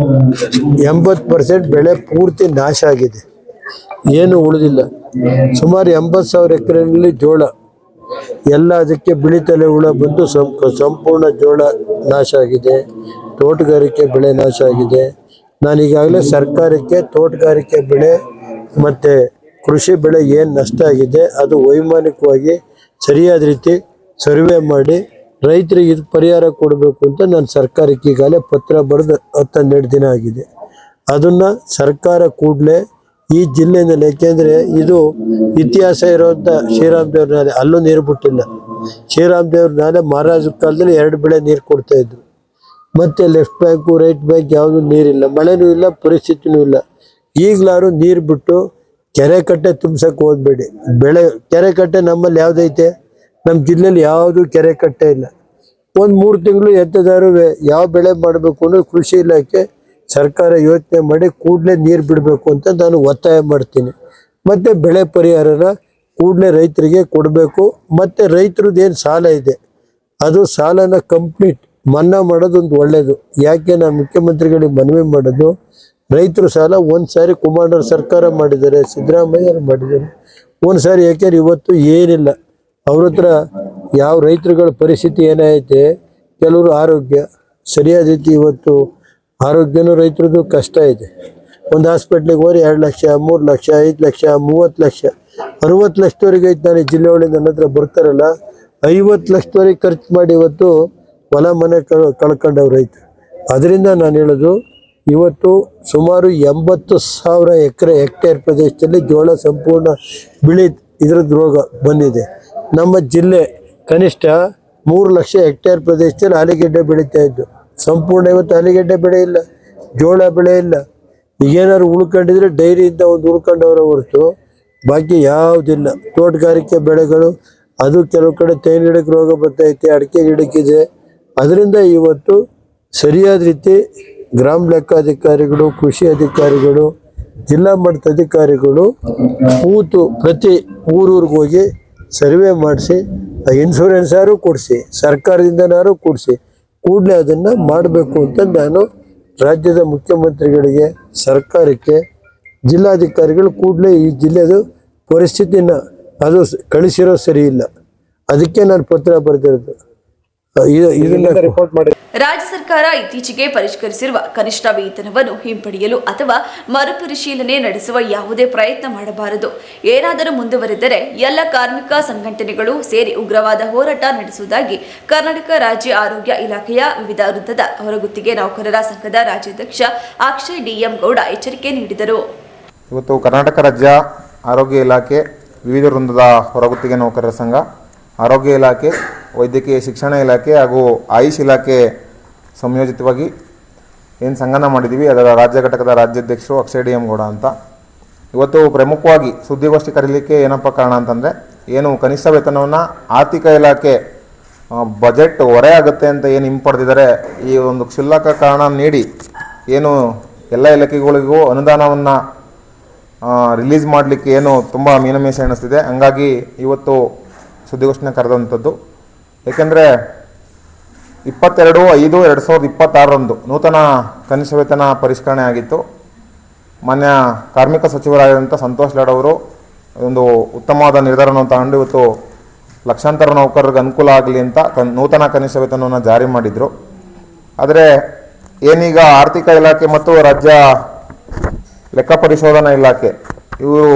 80% ಬೆಳೆ ಪೂರ್ತಿ ನಾಶ ಆಗಿದೆ, ಏನು ಉಳಿದಿಲ್ಲ. ಸುಮಾರು 80,000 ಎಕರೆಯಲ್ಲಿ ಜೋಳ ಎಲ್ಲ ಅದಕ್ಕೆ ಬಿಳಿತಲೆ ಹುಳ ಬಂದು ಸಂಪೂರ್ಣ ಜೋಳ ನಾಶ ಆಗಿದೆ. ತೋಟಗಾರಿಕೆ ಬೆಳೆ ನಾಶ ಆಗಿದೆ. ನಾನೀಗಾಗಲೇ ಸರ್ಕಾರಕ್ಕೆ ತೋಟಗಾರಿಕೆ ಬೆಳೆ ಮತ್ತು ಕೃಷಿ ಬೆಳೆ ಏನು ನಷ್ಟ ಆಗಿದೆ ಅದು ವೈಮಾನಿಕವಾಗಿ ಸರಿಯಾದ ರೀತಿ ಸರ್ವೆ ಮಾಡಿ ರೈತರಿಗೆ ಇದು ಪರಿಹಾರ ಕೊಡಬೇಕು ಅಂತ ನಾನು ಸರ್ಕಾರಕ್ಕೆ ಈಗಾಗಲೇ ಪತ್ರ ಬರೆದು 10-12 ದಿನ ಆಗಿದೆ. ಅದನ್ನು ಸರ್ಕಾರ ಕೂಡಲೇ ಈ ಜಿಲ್ಲೆಯಲ್ಲಿ, ಯಾಕೆಂದರೆ ಇದು ಇತಿಹಾಸ ಇರುವಂಥ ಶ್ರೀರಾಮ್ ದೇವ್ರ ನಾಲೆ, ಅಲ್ಲೂ ನೀರು ಬಿಟ್ಟಿಲ್ಲ. ಶ್ರೀರಾಮ್ ದೇವ್ರ ನಾಲೆ ಮಹಾರಾಜ ಕಾಲದಲ್ಲಿ 2 ಬೆಳೆ ನೀರು ಕೊಡ್ತಾಯಿದ್ರು. ಮತ್ತು ಲೆಫ್ಟ್ ಬ್ಯಾಂಕು ರೈಟ್ ಬ್ಯಾಂಕ್ ಯಾವುದೂ ನೀರಿಲ್ಲ, ಮಳೆನೂ ಇಲ್ಲ, ಪರಿಸ್ಥಿತಿನೂ ಇಲ್ಲ. ಈಗಲಾರು ನೀರು ಬಿಟ್ಟು ಕೆರೆ ಕಟ್ಟೆ ತುಂಬಿಸೋಕೆ ಹೋಗಬೇಡಿ. ಕೆರೆ ಕಟ್ಟೆ ನಮ್ಮಲ್ಲಿ ಯಾವುದೈತೆ? ನಮ್ಮ ಜಿಲ್ಲೆಯಲ್ಲಿ ಯಾವುದು ಕೆರೆ ಕಟ್ಟೆ ಇಲ್ಲ. 1-3 ತಿಂಗಳು ಎತ್ತದಾರು ಯಾವ ಬೆಳೆ ಮಾಡಬೇಕು ಅನ್ನೋ ಕೃಷಿ ಇಲಾಖೆ ಸರ್ಕಾರ ಯೋಚನೆ ಮಾಡಿ ಕೂಡಲೇ ನೀರು ಬಿಡಬೇಕು ಅಂತ ನಾನು ಒತ್ತಾಯ ಮಾಡ್ತೀನಿ. ಮತ್ತು ಬೆಳೆ ಪರಿಹಾರನ ಕೂಡಲೇ ರೈತರಿಗೆ ಕೊಡಬೇಕು. ಮತ್ತು ರೈತರದ್ದು ಏನು ಸಾಲ ಇದೆ ಅದು ಸಾಲನ ಕಂಪ್ಲೀಟ್ ಮನ್ನಾ ಮಾಡೋದೊಂದು ಒಳ್ಳೆಯದು. ಯಾಕೆ ನಾನು ಮುಖ್ಯಮಂತ್ರಿಗಳಿಗೆ ಮನವಿ ಮಾಡೋದು, ರೈತರ ಸಾಲ ಒಂದು ಸಾರಿ ಕುಮಾರಣ್ಣವ್ರ ಸರ್ಕಾರ ಮಾಡಿದ್ದಾರೆ, ಸಿದ್ದರಾಮಯ್ಯರು ಮಾಡಿದ್ದಾರೆ. ಒಂದು ಸಾರಿ ಯಾಕೆಂದ್ರೆ ಇವತ್ತು ಏನಿಲ್ಲ ಅವ್ರ ಹತ್ರ. ಯಾವ ರೈತರುಗಳ ಪರಿಸ್ಥಿತಿ ಏನಾಯ್ತೆ, ಕೆಲವರು ಆರೋಗ್ಯ ಸರಿಯಾದ ರೀತಿ, ಇವತ್ತು ಆರೋಗ್ಯನೂ ರೈತರದ್ದು ಕಷ್ಟ ಇದೆ. ಒಂದು ಹಾಸ್ಪಿಟ್ಲಿಗೆ ಹೋದ್ರೆ 2 ಲಕ್ಷ, 3 ಲಕ್ಷ, 5 ಲಕ್ಷ, 30 ಲಕ್ಷ, 60 ಲಕ್ಷದವರೆಗೆ ಐತೆ. ನಾನು ಜಿಲ್ಲೆ ಒಳಗೆ ನನ್ನ ಹತ್ರ ಬರ್ತಾರಲ್ಲ, 50 ಲಕ್ಷದವರೆಗೆ ಖರ್ಚು ಮಾಡಿ ಇವತ್ತು ಹೊಲ ಮನೆ ಕಳ್ಕೊಂಡವ್ರು ರೈತರು. ಅದರಿಂದ ನಾನು ಹೇಳೋದು, ಇವತ್ತು ಸುಮಾರು 80,000 ಹೆಕ್ಟೇರ್ ಪ್ರದೇಶದಲ್ಲಿ ಜೋಳ ಸಂಪೂರ್ಣ ಬಿಳಿ ಇದ್ರದ್ದು ರೋಗ ಬಂದಿದೆ. ನಮ್ಮ ಜಿಲ್ಲೆ ಕನಿಷ್ಠ 3 ಲಕ್ಷ ಹೆಕ್ಟೇರ್ ಪ್ರದೇಶದಲ್ಲಿ ಆಲೂಗೆಡ್ಡೆ ಬೆಳೀತಾ ಇದ್ದು, ಸಂಪೂರ್ಣ ಇವತ್ತು ಆಲೂಗೆಡ್ಡೆ ಬೆಳೆ ಇಲ್ಲ, ಜೋಳ ಬೆಳೆ ಇಲ್ಲ. ಈಗೇನಾದ್ರು ಉಳ್ಕೊಂಡಿದ್ರೆ ಡೈರಿಯಿಂದ ಒಂದು ಉಳ್ಕೊಂಡವರ ಹೊರತು ಬಾಕಿ ಯಾವುದಿಲ್ಲ. ತೋಟಗಾರಿಕೆ ಬೆಳೆಗಳು ಅದು ಕೆಲವು ಕಡೆ ತೆಂಗಿನ ಗಿಡಕ್ಕೆ ರೋಗ ಬರ್ತೈತೆ, ಅಡಿಕೆ ಗಿಡಕ್ಕಿದೆ. ಅದರಿಂದ ಇವತ್ತು ಸರಿಯಾದ ರೀತಿ ಗ್ರಾಮ ಲೆಕ್ಕಾಧಿಕಾರಿಗಳು, ಕೃಷಿ ಅಧಿಕಾರಿಗಳು, ಜಿಲ್ಲಾ ಮಟ್ಟದ ಅಧಿಕಾರಿಗಳು ಕೂತು ಪ್ರತಿ ಊರೂರಿಗೆ ಹೋಗಿ ಸರ್ವೆ ಮಾಡಿಸಿ, ಇನ್ಶೂರೆನ್ಸಾರು ಕೊಡಿಸಿ, ಸರ್ಕಾರದಿಂದನಾರು ಕೊಡಿಸಿ ಕೂಡಲೇ ಅದನ್ನು ಮಾಡಬೇಕು ಅಂತ ನಾನು ರಾಜ್ಯದ ಮುಖ್ಯಮಂತ್ರಿಗಳಿಗೆ, ಸರ್ಕಾರಕ್ಕೆ, ಜಿಲ್ಲಾಧಿಕಾರಿಗಳು ಕೂಡಲೇ ಈ ಜಿಲ್ಲೆದು ಪರಿಸ್ಥಿತಿನ ಅದು ಕಳಿಸಿರೋ ಸರಿ ಇಲ್ಲ, ಅದಕ್ಕೆ ನಾನು ಪತ್ರ ಬರೆದಿರೋದು. ಇದನ್ನ ರಿಪೋರ್ಟ್ ಮಾಡಿ. ರಾಜ್ಯ ಸರ್ಕಾರ ಇತ್ತೀಚೆಗೆ ಪರಿಷ್ಕರಿಸಿರುವ ಕನಿಷ್ಠ ವೇತನವನ್ನು ಹಿಂಪಡೆಯಲು ಅಥವಾ ಮರುಪರಿಶೀಲನೆ ನಡೆಸುವ ಯಾವುದೇ ಪ್ರಯತ್ನ ಮಾಡಬಾರದು. ಏನಾದರೂ ಮುಂದುವರೆದರೆ ಎಲ್ಲ ಕಾರ್ಮಿಕ ಸಂಘಟನೆಗಳು ಸೇರಿ ಉಗ್ರವಾದ ಹೋರಾಟ ನಡೆಸುವುದಾಗಿ ಕರ್ನಾಟಕ ರಾಜ್ಯ ಆರೋಗ್ಯ ಇಲಾಖೆಯ ವಿವಿಧ ವೃತ್ತದ ಹೊರಗುತ್ತಿಗೆ ನೌಕರರ ಸಂಘದ ರಾಜ್ಯಾಧ್ಯಕ್ಷ ಅಕ್ಷಯ್ ಡಿ.ಎಂ. ಗೌಡ ಎಚ್ಚರಿಕೆ ನೀಡಿದರು. ಇವತ್ತು ಕರ್ನಾಟಕ ರಾಜ್ಯ ಆರೋಗ್ಯ ಇಲಾಖೆ, ವಿವಿಧ ವೃಂದದ ಹೊರಗುತ್ತಿಗೆ ನೌಕರರ ಸಂಘ, ಆರೋಗ್ಯ ಇಲಾಖೆ, ವೈದ್ಯಕೀಯ ಶಿಕ್ಷಣ ಇಲಾಖೆ ಹಾಗೂ ಆಯುಷ್ ಇಲಾಖೆ ಸಂಯೋಜಿತವಾಗಿ ಏನು ಸಂಘನ ಮಾಡಿದ್ದೀವಿ, ಅದರ ರಾಜ್ಯ ಘಟಕದ ರಾಜ್ಯಾಧ್ಯಕ್ಷರು ಅಕ್ಷಯ್ ಡಿ.ಎಂ. ಗೌಡ ಅಂತ. ಇವತ್ತು ಪ್ರಮುಖವಾಗಿ ಸುದ್ದಿಗೋಷ್ಠಿ ಕರೀಲಿಕ್ಕೆ ಏನಪ್ಪ ಕಾರಣ ಅಂತಂದರೆ, ಏನು ಕನಿಷ್ಠ ವೇತನವನ್ನು ಆರ್ಥಿಕ ಇಲಾಖೆ ಬಜೆಟ್ ಹೊರೆ ಆಗುತ್ತೆ ಅಂತ ಏನು ಹಿಂಪಡೆದಿದ್ದಾರೆ, ಈ ಒಂದು ಕ್ಷುಲ್ಲಕ ಕಾರಣ ನೀಡಿ ಏನು ಎಲ್ಲ ಇಲಾಖೆಗಳಿಗೂ ಅನುದಾನವನ್ನು ರಿಲೀಸ್ ಮಾಡಲಿಕ್ಕೆ ಏನು ತುಂಬ ಮೀನಮೇಷ ಎಣಿಸ್ತಿದೆ. ಹಂಗಾಗಿ ಇವತ್ತು ಸುದ್ದಿಗೋಷ್ಠಿನ ಕರೆದಂಥದ್ದು. ಏಕೆಂದರೆ 22/5/2026 ನೂತನ ಕನಿಷ್ಠ ವೇತನ ಪರಿಷ್ಕರಣೆ ಆಗಿತ್ತು. ಮಾನ್ಯ ಕಾರ್ಮಿಕ ಸಚಿವರಾಗಿದ್ದಂಥ ಸಂತೋಷ್ ಲಾಡ್ ಅವರು ಒಂದು ಉತ್ತಮವಾದ ನಿರ್ಧಾರವನ್ನು ತಗೊಂಡು ಇವತ್ತು ಲಕ್ಷಾಂತರ ನೌಕರರಿಗೆ ಅನುಕೂಲ ಆಗಲಿ ಅಂತ ನೂತನ ಕನಿಷ್ಠ ವೇತನವನ್ನು ಜಾರಿ ಮಾಡಿದರು. ಆದರೆ ಏನೀಗ ಆರ್ಥಿಕ ಇಲಾಖೆ ಮತ್ತು ರಾಜ್ಯ ಲೆಕ್ಕ ಪರಿಶೋಧನಾ ಇಲಾಖೆ ಇವರು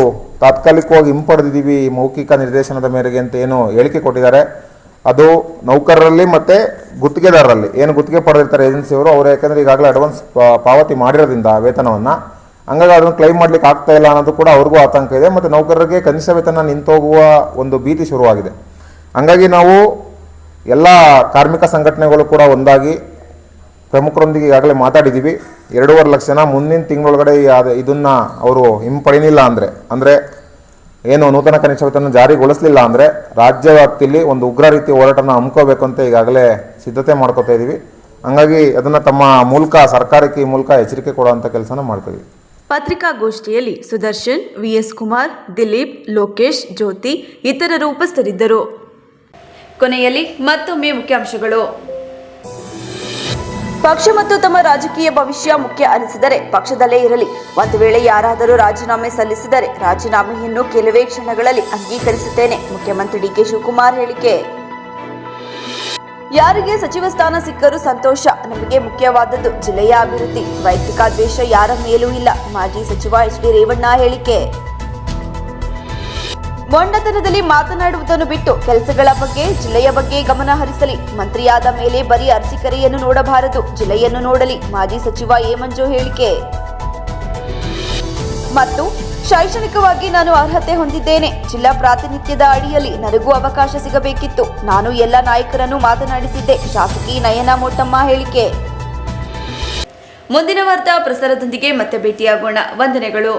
ತಾತ್ಕಾಲಿಕವಾಗಿ ಹಿಂಪಡೆದಿದ್ದೀವಿ ಮೌಖಿಕ ನಿರ್ದೇಶನದ ಮೇರೆಗೆ ಅಂತ ಏನು ಹೇಳಿಕೆ ಕೊಟ್ಟಿದ್ದಾರೆ, ಅದು ನೌಕರರಲ್ಲಿ ಮತ್ತು ಗುತ್ತಿಗೆದಾರರಲ್ಲಿ ಏನು ಗುತ್ತಿಗೆ ಪಡೆದಿರ್ತಾರೆ ಏಜೆನ್ಸಿಯವರು, ಅವರು ಯಾಕೆಂದರೆ ಈಗಾಗಲೇ ಅಡ್ವಾನ್ಸ್ ಪಾವತಿ ಮಾಡಿರೋದ್ರಿಂದ ವೇತನವನ್ನು, ಹಂಗಾಗಿ ಅದನ್ನು ಕ್ಲೈಮ್ ಮಾಡಲಿಕ್ಕೆ ಆಗ್ತಾ ಇಲ್ಲ ಅನ್ನೋದು ಕೂಡ ಅವ್ರಿಗೂ ಆತಂಕ ಇದೆ. ಮತ್ತು ನೌಕರರಿಗೆ ಕನಿಷ್ಠ ವೇತನ ನಿಂತೋಗುವ ಒಂದು ಭೀತಿ ಶುರುವಾಗಿದೆ. ಹಂಗಾಗಿ ನಾವು ಎಲ್ಲ ಕಾರ್ಮಿಕ ಸಂಘಟನೆಗಳು ಕೂಡ ಒಂದಾಗಿ ಪ್ರಮುಖರೊಂದಿಗೆ ಈಗಾಗಲೇ ಮಾತಾಡಿದ್ದೀವಿ. 2.5 ಲಕ್ಷ ಜನ ಮುಂದಿನ ತಿಂಗಳೊಳಗಡೆ ಇದನ್ನು ಅವರು ಹಿಂಪಡೆಯಲಿಲ್ಲ ಅಂದರೆ ಏನು ನೂತನ ಕನಿಷ್ಠ ವೇತನ ಜಾರಿಗೊಳಿಸಲಿಲ್ಲ ಅಂದರೆ ರಾಜ್ಯ ವ್ಯಾಪ್ತಿಯಲ್ಲಿ ಒಂದು ಉಗ್ರ ರೀತಿ ಹೋರಾಟನ ಹಮ್ಮಿಕೋಬೇಕು ಅಂತ ಈಗಾಗಲೇ ಸಿದ್ಧತೆ ಮಾಡ್ಕೋತಾ ಇದ್ದೀವಿ. ಹಂಗಾಗಿ ಅದನ್ನು ತಮ್ಮ ಮೂಲಕ ಸರ್ಕಾರಕ್ಕೆ ಈ ಮೂಲಕ ಎಚ್ಚರಿಕೆ ಕೊಡುವಂಥ ಕೆಲಸನ ಮಾಡ್ತೀವಿ. ಪತ್ರಿಕಾಗೋಷ್ಠಿಯಲ್ಲಿ ಸುದರ್ಶನ್, ವಿಎಸ್ ಕುಮಾರ್, ದಿಲೀಪ್, ಲೋಕೇಶ್, ಜ್ಯೋತಿ ಇತರರು ಉಪಸ್ಥಿತರಿದ್ದರು. ಕೊನೆಯಲ್ಲಿ ಮತ್ತೊಮ್ಮೆ ಮುಖ್ಯಾಂಶಗಳು. ಪಕ್ಷ ಮತ್ತು ತಮ್ಮ ರಾಜಕೀಯ ಭವಿಷ್ಯ ಮುಖ್ಯ ಅನಿಸಿದರೆ ಪಕ್ಷದಲ್ಲೇ ಇರಲಿ. ಒಂದು ವೇಳೆ ಯಾರಾದರೂ ರಾಜೀನಾಮೆ ಸಲ್ಲಿಸಿದರೆ ರಾಜೀನಾಮೆಯನ್ನು ಕೆಲವೇ ಕ್ಷಣಗಳಲ್ಲಿ ಅಂಗೀಕರಿಸುತ್ತೇನೆ. ಮುಖ್ಯಮಂತ್ರಿ ಡಿಕೆ ಶಿವಕುಮಾರ್ ಹೇಳಿಕೆ. ಯಾರಿಗೆ ಸಚಿವ ಸ್ಥಾನ ಸಿಕ್ಕರೂ ಸಂತೋಷ. ನಮಗೆ ಮುಖ್ಯವಾದದ್ದು ಜಿಲ್ಲೆಯ ಅಭಿವೃದ್ಧಿ. ವೈಯಕ್ತಿಕ ದ್ವೇಷ ಯಾರ ಮೇಲೂ ಇಲ್ಲ. ಮಾಜಿ ಸಚಿವ ಎಚ್ ಡಿ ರೇವಣ್ಣ ಹೇಳಿಕೆ. ಮೊಂಡತನದಲ್ಲಿ ಮಾತನಾಡುವುದನ್ನು ಬಿಟ್ಟು ಕೆಲಸಗಳ ಬಗ್ಗೆ, ಜಿಲ್ಲೆಯ ಬಗ್ಗೆ ಗಮನ ಹರಿಸಲಿ. ಮಂತ್ರಿಯಾದ ಮೇಲೆ ಬರೀ ಅರಸೀಕೆರೆಯನ್ನು ನೋಡಬಾರದು, ಜಿಲ್ಲೆಯನ್ನು ನೋಡಲಿ. ಮಾಜಿ ಸಚಿವ ಎ ಮಂಜು ಹೇಳಿಕೆ. ಮತ್ತು ಶೈಕ್ಷಣಿಕವಾಗಿ ನಾನು ಅರ್ಹತೆ ಹೊಂದಿದ್ದೇನೆ. ಜಿಲ್ಲಾ ಪ್ರಾತಿನಿಧ್ಯದ ಅಡಿಯಲ್ಲಿ ನನಗೂ ಅವಕಾಶ ಸಿಗಬೇಕಿತ್ತು. ನಾನು ಎಲ್ಲ ನಾಯಕರನ್ನು ಮಾತನಾಡಿಸಿದ್ದೆ. ಶಾಸಕಿ ನಯನಾ ಮೋಟಮ್ಮ ಹೇಳಿಕೆ. ಮುಂದಿನ ವಾರ್ತಾ ಪ್ರಸಾರದೊಂದಿಗೆ ಮತ್ತೆ ಭೇಟಿಯಾಗೋಣ. ವಂದನೆಗಳು.